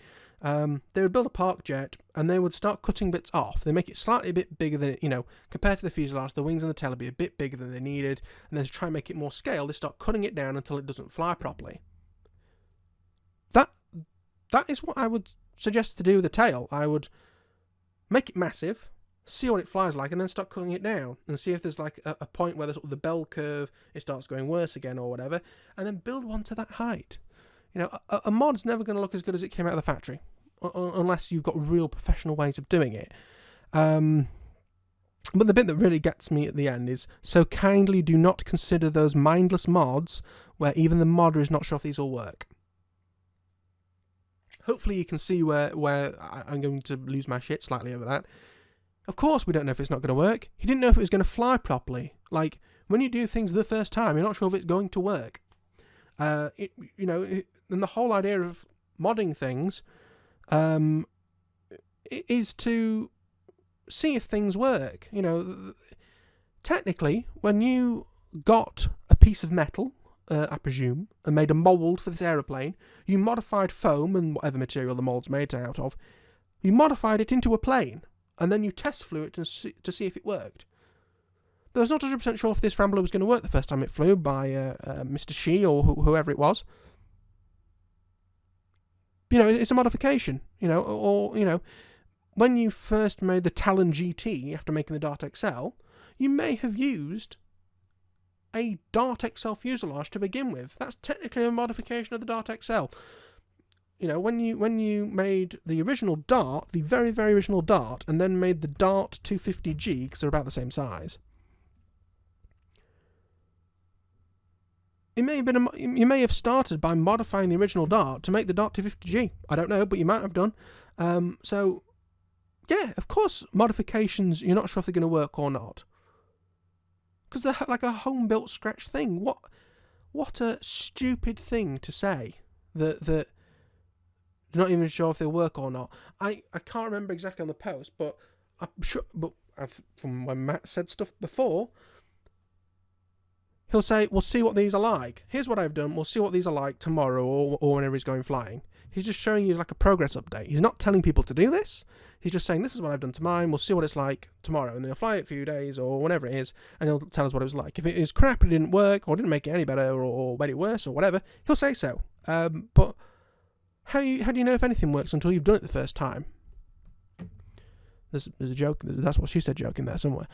they would build a park jet and they would start cutting bits off. They make it slightly a bit bigger than, compared to the fuselage, the wings and the tail would be a bit bigger than they needed. And then to try and make it more scale, they start cutting it down until it doesn't fly properly. That is what I would suggest to do with the tail. I would make it massive, see what it flies like, and then start cutting it down and see if there's like a point where the bell curve, it starts going worse again or whatever, and then build one to that height. A mod's never going to look as good as it came out of the factory, unless you've got real professional ways of doing it. But the bit that really gets me at the end is, so kindly do not consider those mindless mods where even the modder is not sure if these will work. Hopefully you can see where I'm going to lose my shit slightly over that. Of course we don't know if it's not going to work. He didn't know if it was going to fly properly. Like, when you do things the first time, you're not sure if it's going to work. And the whole idea of modding things is to see if things work. Technically, when you got a piece of metal, I presume, and made a mould for this aeroplane, you modified foam and whatever material the mould's made out of, you modified it into a plane, and then you test flew it to see if it worked. I was not 100% sure if this Rambler was going to work the first time it flew by Mr. Shi or whoever it was. It's a modification, when you first made the Talon GT after making the Dart XL, you may have used a Dart XL fuselage to begin with. That's technically a modification of the Dart XL. You know, when you made the original Dart, the very, very original Dart, and then made the Dart 250G, because they're about the same size, you may have started by modifying the original Dart to make the Dart 250G. I don't know, but you might have done. So, yeah, of course, modifications, you're not sure if they're going to work or not. Because they're like a home-built scratch thing. What a stupid thing to say, that you're not even sure if they'll work or not. I can't remember exactly on the post, but I'm sure. But from when Matt said stuff before, he'll say, "We'll see what these are like. Here's what I've done. We'll see what these are like tomorrow or whenever he's going flying." He's just showing you like a progress update. He's not telling people to do this. He's just saying, "This is what I've done to mine. We'll see what it's like tomorrow." And then he'll fly it a few days or whenever it is, and he'll tell us what it was like. If it is crap, it didn't work, or didn't make it any better, or made it worse, or whatever, he'll say so. But how do you know if anything works until you've done it the first time? There's a joke. That's what she said, joke in there somewhere.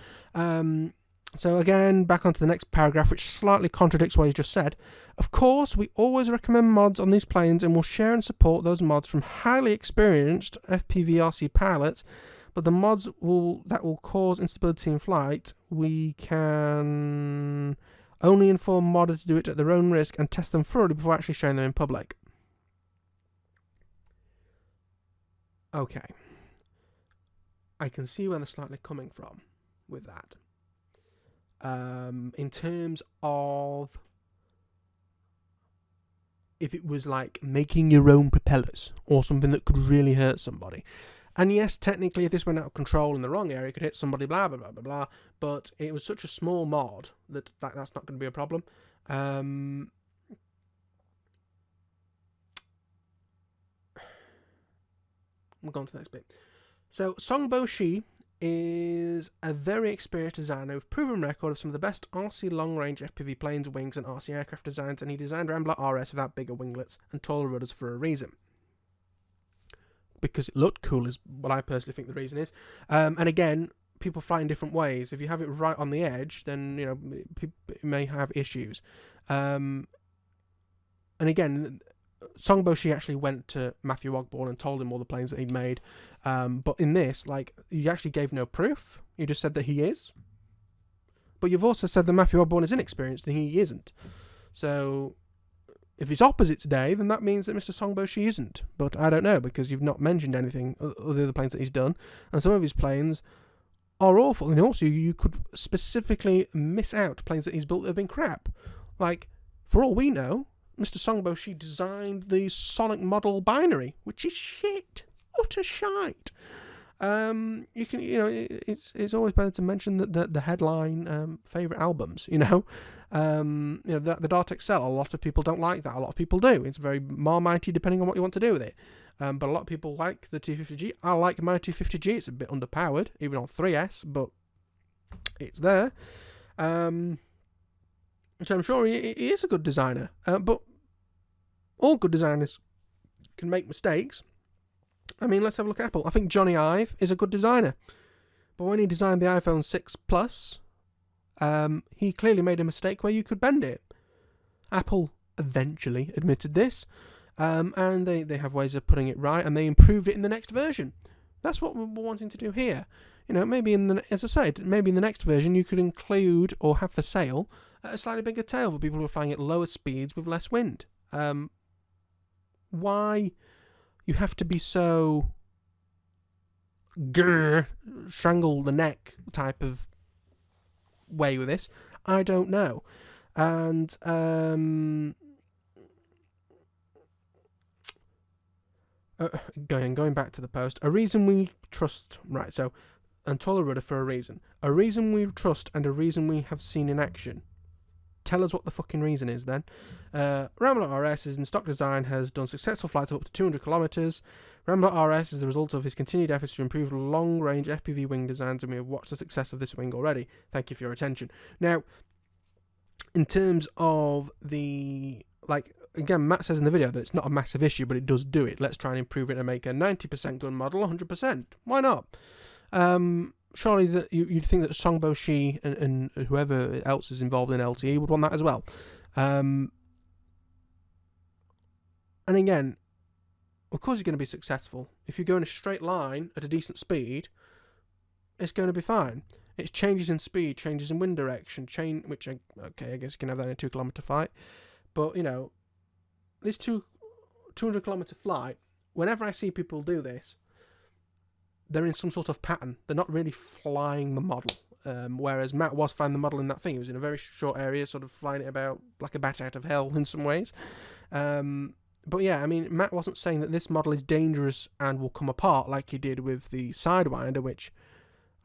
So again, back onto the next paragraph, which slightly contradicts what he's just said. Of course, we always recommend mods on these planes and will share and support those mods from highly experienced FPV RC pilots, but the mods that will cause instability in flight, we can only inform modders to do it at their own risk and test them thoroughly before actually sharing them in public. Okay. I can see where they're slightly coming from with that. In terms of if it was like making your own propellers or something that could really hurt somebody. And yes, technically, if this went out of control in the wrong area, it could hit somebody, blah, blah, blah, blah, blah. But it was such a small mod that that's not going to be a problem. We'll go on to the next bit. So, Songbo Shi is a very experienced designer with proven record of some of the best RC long-range FPV planes, wings, and RC aircraft designs, and he designed Rambler RS without bigger winglets and taller rudders for a reason. Because it looked cool is what I personally think the reason is. And again, people fly in different ways. If you have it right on the edge, then, you know, it may have issues. And again, Songbo Shi actually went to Mathew Ogborne and told him all the planes that he'd made. But in this, like, you actually gave no proof. You just said that he is. But you've also said that Mathew Ogborne is inexperienced and he isn't. So, if it's opposite today, then that means that Mr. Songbo Shi isn't. But I don't know, because you've not mentioned anything of the other planes that he's done. And some of his planes are awful. And also, you could specifically miss out planes that he's built that have been crap. Like, for all we know, Mr. Songbo Shi designed the Sonic model binary, which is shit. Utter shite. You can, you know, it's always better to mention that the headline favorite albums. You know, the Dart XL. A lot of people don't like that. A lot of people do. It's very marmitey depending on what you want to do with it. But a lot of people like the 250G. I like my 250G. It's a bit underpowered, even on 3S, but it's there. So I'm sure he is a good designer. But all good designers can make mistakes. I mean, let's have a look at Apple. I think Johnny Ive is a good designer. But when he designed the iPhone 6 Plus, he clearly made a mistake where you could bend it. Apple eventually admitted this. And they have ways of putting it right, and they improved it in the next version. That's what we're wanting to do here. You know, maybe as I said, maybe in the next version you could include or have for sale a slightly bigger tail for people who are flying at lower speeds with less wind. Why you have to be so strangle the neck type of way with this, I don't know. And going back to the post, a reason we trust, right, so, and taller rudder for a reason. A reason we trust and a reason we have seen in action. Tell us what the fucking reason is then. Rambler RS is in stock design, has done successful flights of up to 200 kilometers. Rambler RS is the result of his continued efforts to improve long-range FPV wing designs, and we have watched the success of this wing already. Thank you for your attention. Now, in terms of the, like, again, Matt says in the video that it's not a massive issue, but it does do it. Let's try and improve it and make a 90% gun model 100%. Why not? Surely that you'd think that Songbo Shi and whoever else is involved in LTE would want that as well. And again, of course you're going to be successful. If you go in a straight line at a decent speed, it's going to be fine. It's changes in speed, changes in wind direction, which, okay, I guess you can have that in a 2 kilometre flight. But, you know, this 200 kilometre flight, whenever I see people do this, they're in some sort of pattern. They're not really flying the model. Whereas Matt was flying the model in that thing. He was in a very short area, sort of flying it about like a bat out of hell in some ways. But yeah, I mean, Matt wasn't saying that this model is dangerous and will come apart like he did with the Sidewinder, which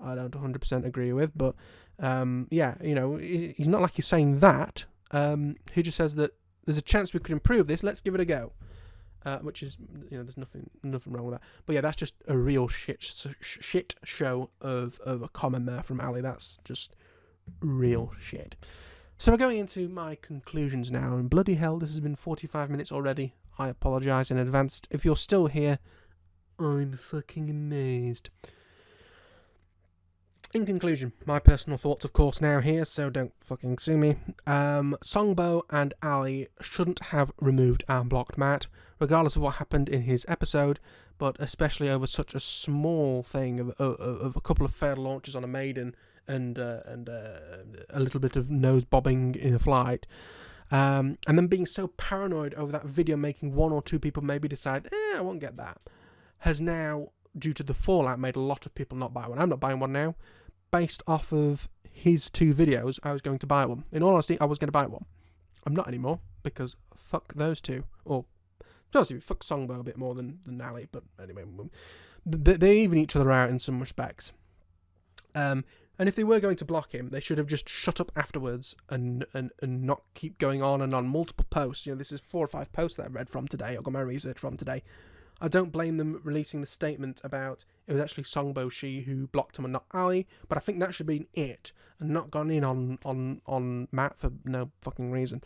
I don't 100% agree with. But yeah, you know, he's not like he's saying that. He just says that there's a chance we could improve this. Let's give it a go. Which is, you know, there's nothing wrong with that. But yeah, that's just a real shit show of a comment there from Ali. That's just real shit. So we're going into my conclusions now, and bloody hell, this has been 45 minutes already. I apologise in advance. If you're still here, I'm fucking amazed. In conclusion, my personal thoughts, of course, now here, so don't fucking sue me. Songbo and Ali shouldn't have removed and blocked Matt, regardless of what happened in his episode, but especially over such a small thing of a couple of failed launches on a maiden and a little bit of nose bobbing in a flight. And then being so paranoid over that video making 1 or 2 people maybe decide, I won't get that, has now, due to the fallout, made a lot of people not buy one. I'm not buying one now. Based off of his 2 videos, I was going to buy one. In all honesty, I was going to buy one. I'm not anymore, because fuck those 2. Or, honestly, fuck Songbo a bit more than Ali, but anyway, they even each other out in some respects. And if they were going to block him, they should have just shut up afterwards and not keep going on and on multiple posts. You know, this is 4 or 5 posts that I've read from today. I've got my research from today. I don't blame them releasing the statement about it was actually Songbo Shi who blocked him and not Ali, but I think that should be it and not gone in on Matt for no fucking reason.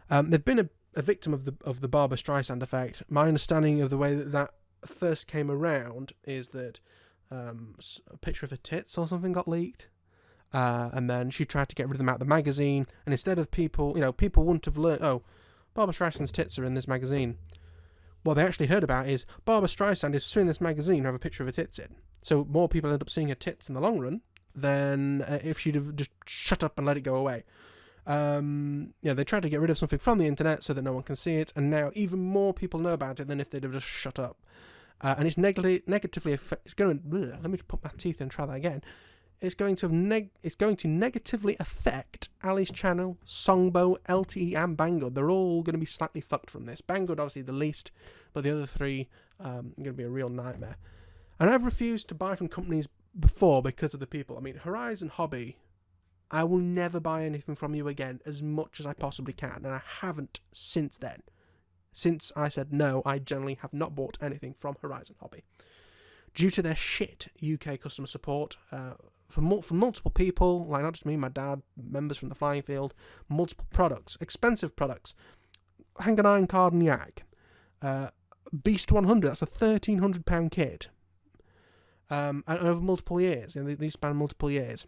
They've been a victim of the Barbra Streisand effect. My understanding of the way that first came around is that a picture of her tits or something got leaked, and then she tried to get rid of them out of the magazine, and instead of people wouldn't have learned, oh, Barbra Streisand's tits are in this magazine. What they actually heard about is Barbra Streisand is suing this magazine to have a picture of her tits in. So more people end up seeing her tits in the long run than if she'd have just shut up and let it go away. They tried to get rid of something from the internet so that no one can see it, and now even more people know about it than if they'd have just shut up. And it's negatively it's going to. Let me put my teeth in and try that again. It's going to negatively affect Ali's channel, Songbo, LTE, and Banggood. They're all going to be slightly fucked from this. Banggood obviously the least, but the other 3 are going to be a real nightmare. And I've refused to buy from companies before because of the people. I mean, Horizon Hobby, I will never buy anything from you again as much as I possibly can, and I haven't since then. Since I said no, I generally have not bought anything from Horizon Hobby due to their shit UK customer support. From multiple people, like not just me, my dad, members from the flying field, multiple products, expensive products. Hang an iron card and yak. Beast 100, that's a £1,300 kit. And over multiple years, and these span multiple years.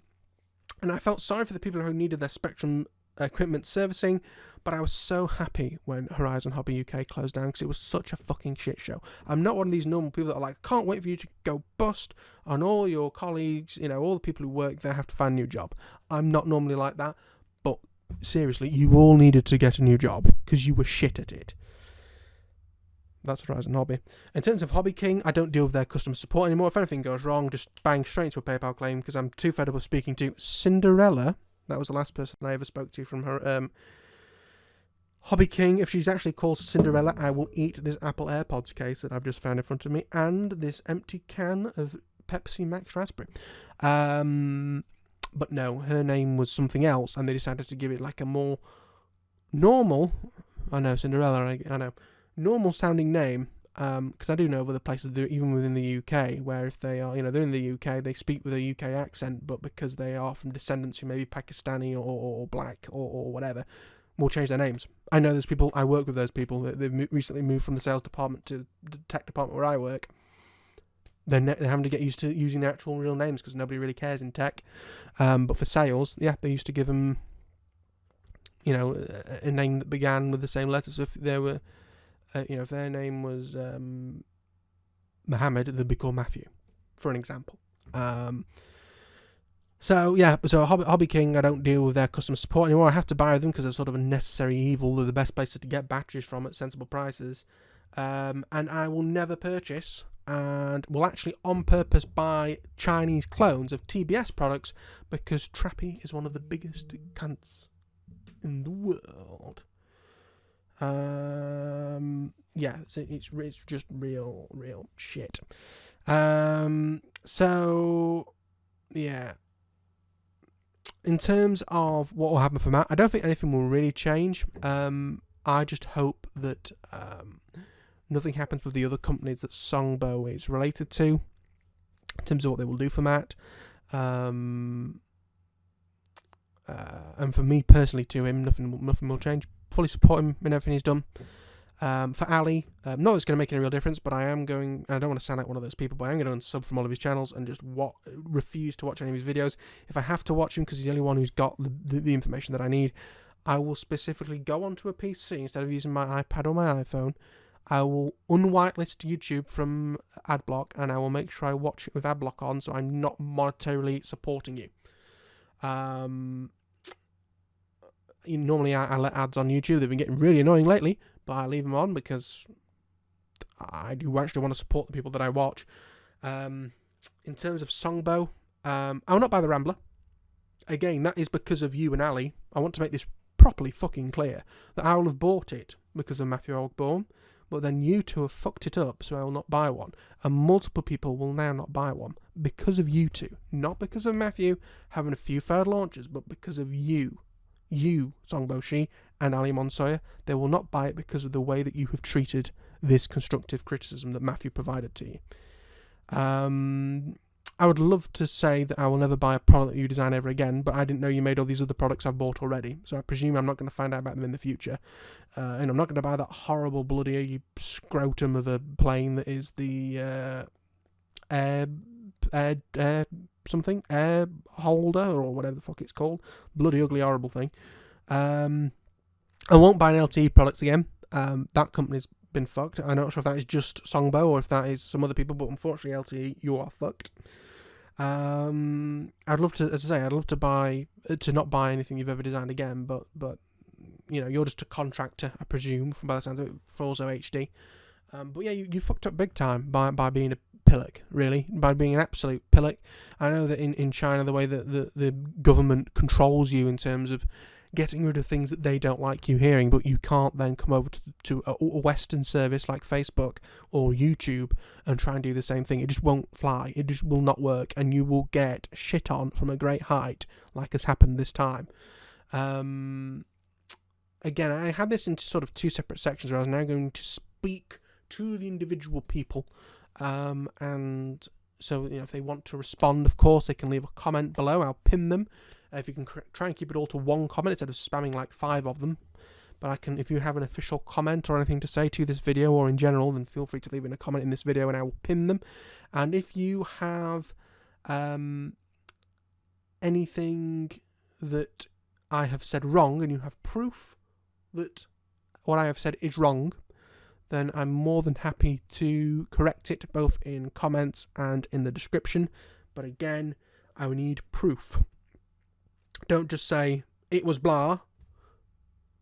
And I felt sorry for the people who needed their Spectrum equipment servicing, but I was so happy when Horizon Hobby UK closed down because it was such a fucking shit show. I'm not one of these normal people that are like, can't wait for you to go bust and all your colleagues, you know, all the people who work there have to find a new job. I'm not normally like that, but seriously, you all needed to get a new job because you were shit at it. That's Horizon Hobby. In terms of Hobby King, I don't deal with their customer support anymore. If anything goes wrong, just bang straight into a PayPal claim because I'm too fed up of speaking to Cinderella. That was the last person I ever spoke to from her. Hobby King, if she's actually called Cinderella, I will eat this Apple AirPods case that I've just found in front of me and this empty can of Pepsi Max Raspberry. But no, her name was something else, and they decided to give it like a more normal, I know, Cinderella, I know, normal sounding name, because I do know of other places, even within the UK, where if they are, you know, they're in the UK, they speak with a UK accent, but because they are from descendants who may be Pakistani or black or whatever, will change their names. I know there's people, I work with those people, they've recently moved from the sales department to the tech department where I work. They're having to get used to using their actual real names because nobody really cares in tech. But for sales, yeah, they used to give them, you know, a name that began with the same letters. So if they were if their name was Mohammed, they'd be called Matthew, for an example. So Hobby King, I don't deal with their customer support anymore. I have to buy them because they're sort of a necessary evil. They're the best places to get batteries from at sensible prices. And I will never purchase, and will actually on purpose buy Chinese clones of TBS products, because Trappy is one of the biggest cunts in the world. It's just real shit. In terms of what will happen for Matt, I don't think anything will really change. I just hope that nothing happens with the other companies that Songbo is related to, in terms of what they will do for Matt. And for me personally, to him, nothing will change. Fully support him in everything he's done. For Ali, not that it's going to make any real difference, but I don't want to sound like one of those people, but I'm going to unsub from all of his channels and just refuse to watch any of his videos. If I have to watch him because he's the only one who's got the information that I need, I will specifically go onto a PC instead of using my iPad or my iPhone. I will unwhitelist YouTube from AdBlock, and I will make sure I watch it with AdBlock on, so I'm not monetarily supporting you. Normally I let ads on YouTube. They've been getting really annoying lately, but I leave them on because I do actually want to support the people that I watch. In terms of Songbo, I will not buy the Rambler. Again, that is because of you and Ali. I want to make this properly fucking clear that I will have bought it because of Mathew Ogborne, but then you two have fucked it up, so I will not buy one. And multiple people will now not buy one because of you two. Not because of Mathew having a few failed launches, but because of you, Songbo Shi, and Ali Monsoya. They will not buy it because of the way that you have treated this constructive criticism that Mathew provided to you. I would love to say that I will never buy a product that you design ever again, but I didn't know you made all these other products I've bought already, so I presume I'm not going to find out about them in the future. And I'm not going to buy that horrible bloody scrotum of a plane that is the air holder, or whatever the fuck it's called. Bloody ugly horrible thing. I won't buy an LTE product again. That company's been fucked. I'm not sure if that is just Songbo or if that is some other people, but unfortunately LTE, you are fucked. I'd love to, as I say, I'd love to not buy anything you've ever designed again, but you're just a contractor, I presume, by the sounds of it, for also HD. But yeah, you fucked up big time by being a pillock, really, by being an absolute pillock. I know that in China, the way that the government controls you in terms of getting rid of things that they don't like you hearing, but you can't then come over to a Western service like Facebook or YouTube and try and do the same thing. It just won't fly. It just will not work, and you will get shit on from a great height, like has happened this time. Again, I had this into sort of two separate sections where I was now going to speak to the individual people, and so if they want to respond, of course they can leave a comment below. I'll pin them. If you can try and keep it all to one comment instead of spamming like 5 of them. But I can, if you have an official comment or anything to say to this video or in general, then feel free to leave in a comment in this video and I will pin them. And if you have anything that I have said wrong and you have proof that what I have said is wrong, then I'm more than happy to correct it both in comments and in the description. But again, I will need proof. Don't just say, it was blah.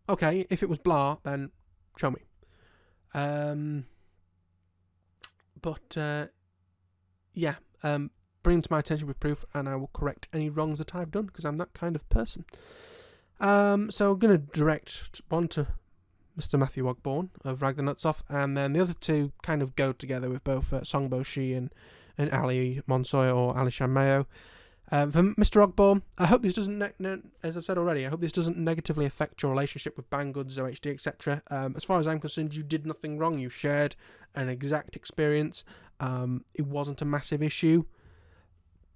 Okay, if it was blah, then show me. Bring to my attention with proof and I will correct any wrongs that I've done, because I'm that kind of person. So I'm going to direct one to Mr. Mathew Ogborne of Rag the Nuts Off, and then the other two kind of go together with both Songbo Shi and Ali Monsoya or Alishmao. For Mr. Ogborne, I hope this doesn't, as I've said already, I hope this doesn't negatively affect your relationship with Banggood, OHD, etc. As far as I'm concerned, you did nothing wrong. You shared an exact experience. It wasn't a massive issue.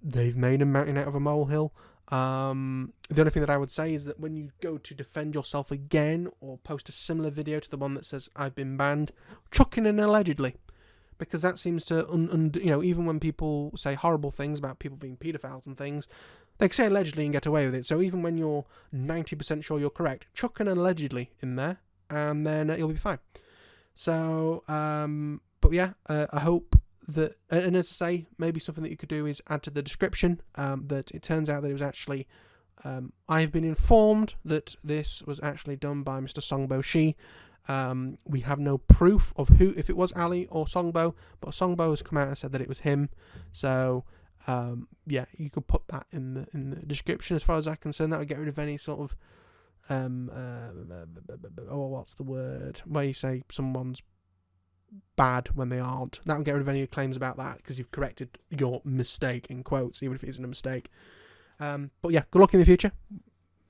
They've made a mountain out of a molehill. The only thing that I would say is that when you go to defend yourself again or post a similar video to the one that says I've been banned, chuck in an allegedly. Because that seems to, even when people say horrible things about people being paedophiles and things, they can say allegedly and get away with it. So even when you're 90% sure you're correct, chuck an allegedly in there, and then you'll be fine. So, but yeah, I hope that, and as I say, maybe something that you could do is add to the description that it turns out that it was actually, I've been informed that this was actually done by Mr. Songbo Shi. We have no proof of who, if it was Ali or Songbo, but Songbo has come out and said that it was him. So, yeah, you could put that in the description. As far as I'm concerned, that would get rid of any sort of what's the word? Where you say someone's bad when they aren't. That would get rid of any claims about that, because you've corrected your mistake, in quotes, even if it isn't a mistake. But yeah, good luck in the future,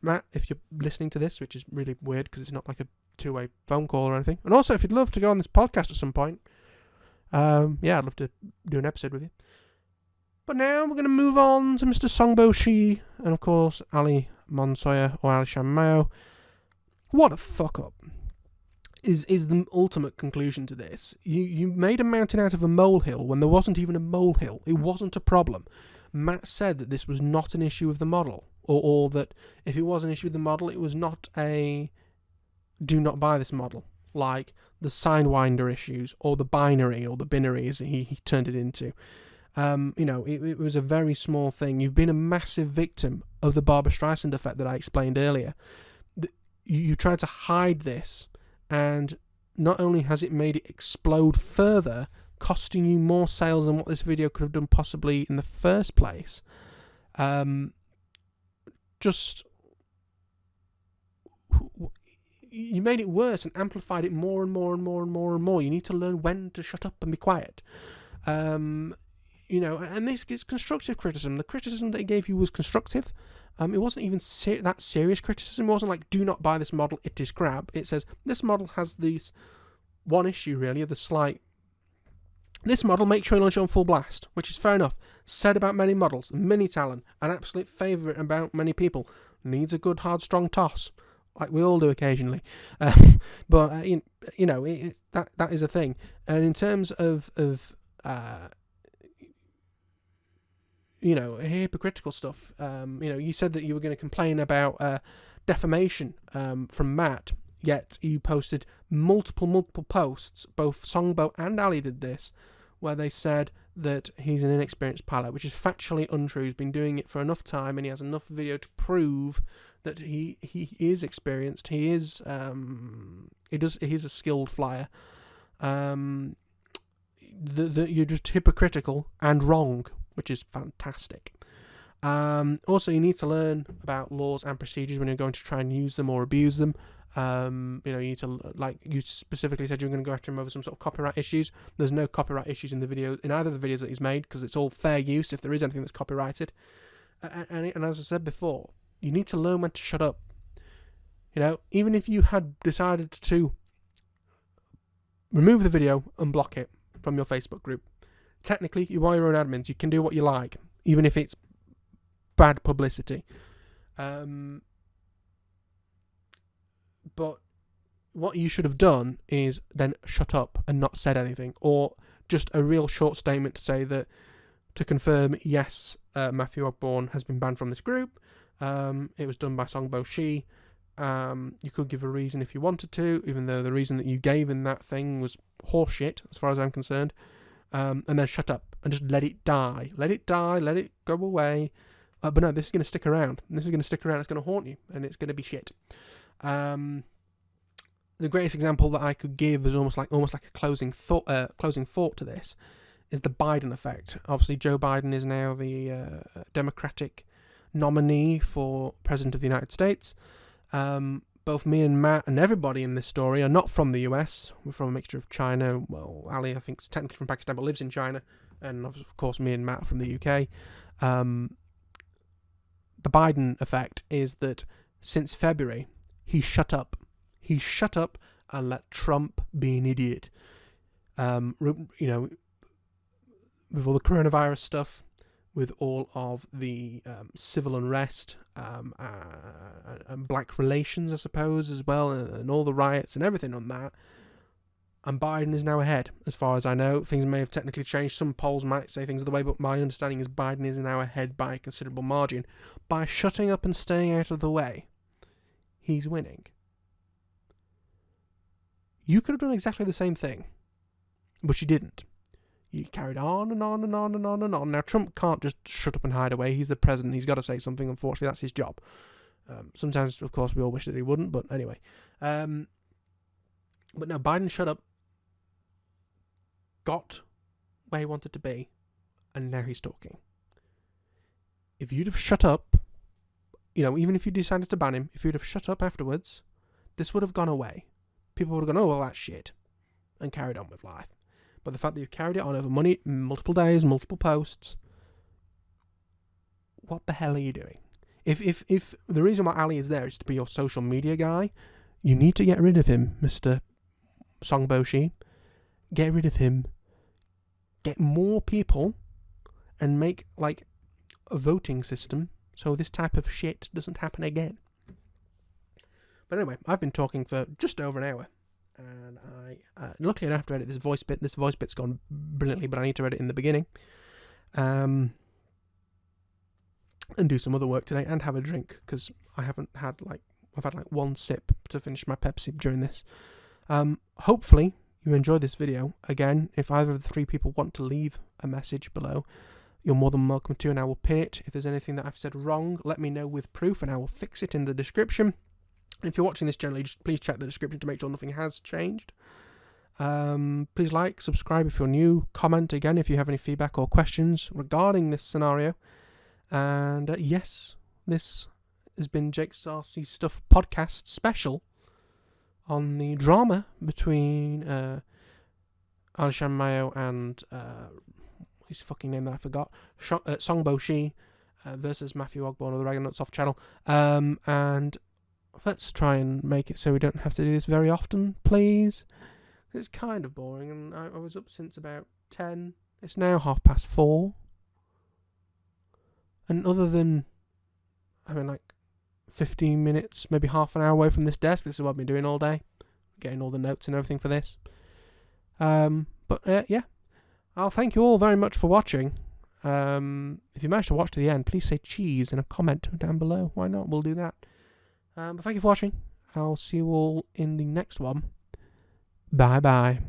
Matt, if you're listening to this, which is really weird because it's not like a two-way phone call or anything. And also, if you'd love to go on this podcast at some point, yeah, I'd love to do an episode with you. But now we're going to move on to Mr. Songbo Shi and, of course, Ali Monsoya or Alishmao. What a fuck up is the ultimate conclusion to this. You made a mountain out of a molehill when there wasn't even a molehill. It wasn't a problem. Matt said that this was not an issue with the model, or that if it was an issue with the model, it was not a do not buy this model, like the Sidewinder issues or the binary or the binary as he turned it into. It was a very small thing. You've been a massive victim of the Barbra Streisand effect that I explained earlier. You tried to hide this, and not only has it made it explode further, costing you more sales than what this video could have done possibly in the first place. You made it worse and amplified it more and more and more and more and more. You need to learn when to shut up and be quiet. And this is constructive criticism. The criticism that he gave you was constructive. It wasn't even that serious criticism. It wasn't like, do not buy this model, it is crap. It says, this model has this one issue, really, of the slight. This model, make sure you launch it on full blast, which is fair enough. Said about many models, Mini Talon, an absolute favourite about many people. Needs a good, hard, strong toss, like we all do occasionally. But that is a thing. And in terms of hypocritical stuff, you said that you were going to complain about defamation from Matt, yet you posted multiple posts, both Songbo and Ali did this, where they said that he's an inexperienced pilot, which is factually untrue. He's been doing it for enough time, and he has enough video to prove that he is experienced. He is he's a skilled flyer. You're just hypocritical and wrong, which is fantastic. Also, you need to learn about laws and procedures when you're going to try and use them or abuse them. You need to, like you specifically said, you were going to go after him over some sort of copyright issues. There's no copyright issues in either of the videos that he's made, because it's all fair use if there is anything that's copyrighted. And as I said before, you need to learn when to shut up. Even if you had decided to remove the video and block it from your Facebook group, technically you are your own admins. You can do what you like, even if it's bad publicity. But what you should have done is then shut up and not said anything, or just a real short statement to say that, to confirm, yes, Mathew Ogborne has been banned from this group. It was done by Songbo Shi. You could give a reason if you wanted to, even though the reason that you gave in that thing was horseshit, as far as I'm concerned. And then shut up and just let it die. Let it die, let it go away. But no, this is going to stick around. It's going to haunt you, and it's going to be shit. The greatest example that I could give is almost like a closing thought to this is the Biden effect. Obviously, Joe Biden is now the Democratic nominee for President of the United States. Both me and Matt and everybody in this story are not from the US. We're from a mixture of China. Well, Ali, I think, is technically from Pakistan, but lives in China. And, of course, me and Matt are from the UK. The Biden effect is that since February, he shut up. He shut up and let Trump be an idiot. With all the coronavirus stuff, with all of the civil unrest and black relations, I suppose, as well, and all the riots and everything on that. And Biden is now ahead, as far as I know. Things may have technically changed. Some polls might say things the way, but my understanding is Biden is now ahead by a considerable margin. By shutting up and staying out of the way, he's winning. You could have done exactly the same thing, but you didn't. You carried on and on and on and on and on. Now, Trump can't just shut up and hide away. He's the president. He's got to say something. Unfortunately, that's his job. Sometimes, of course, we all wish that he wouldn't, but anyway. But no, Biden shut up, got where he wanted to be, and now he's talking. If you'd have shut up, even if you decided to ban him, if you'd have shut up afterwards, this would have gone away. People would have gone, oh, well, that's shit, and carried on with life. But the fact that you've carried it on over multiple days, multiple posts, what the hell are you doing? If the reason why Ali is there is to be your social media guy, you need to get rid of him, Mr. Songbo-shi. Get rid of him. Get more people and make, like, a voting system so this type of shit doesn't happen again. But anyway, I've been talking for just over an hour. And luckily I don't have to edit this voice bit. This voice bit's gone brilliantly, but I need to edit in the beginning. And do some other work today and have a drink, because I've had one sip to finish my Pepsi during this. Hopefully you enjoyed this video. Again, if either of the three people want to leave a message below, you're more than welcome to, and I will pin it. If there's anything that I've said wrong, let me know with proof and I will fix it in the description. If you're watching this generally, just please check the description to make sure nothing has changed. Please like, subscribe if you're new, comment again if you have any feedback or questions regarding this scenario. And yes, this has been Jake's RC Stuff podcast special on the drama between Alishmao and his fucking name that I forgot, Songbo-shi versus Mathew Ogborne of the Ragnanuts Off channel. And let's try and make it so we don't have to do this very often, please. It's kind of boring, and I was up since about 10. It's now 4:30. And other than, 15 minutes, maybe half an hour away from this desk, this is what I've been doing all day. Getting all the notes and everything for this. Yeah. I'll thank you all very much for watching. If you managed to watch to the end, please say cheese in a comment down below. Why not? We'll do that. But thank you for watching. I'll see you all in the next one. Bye bye.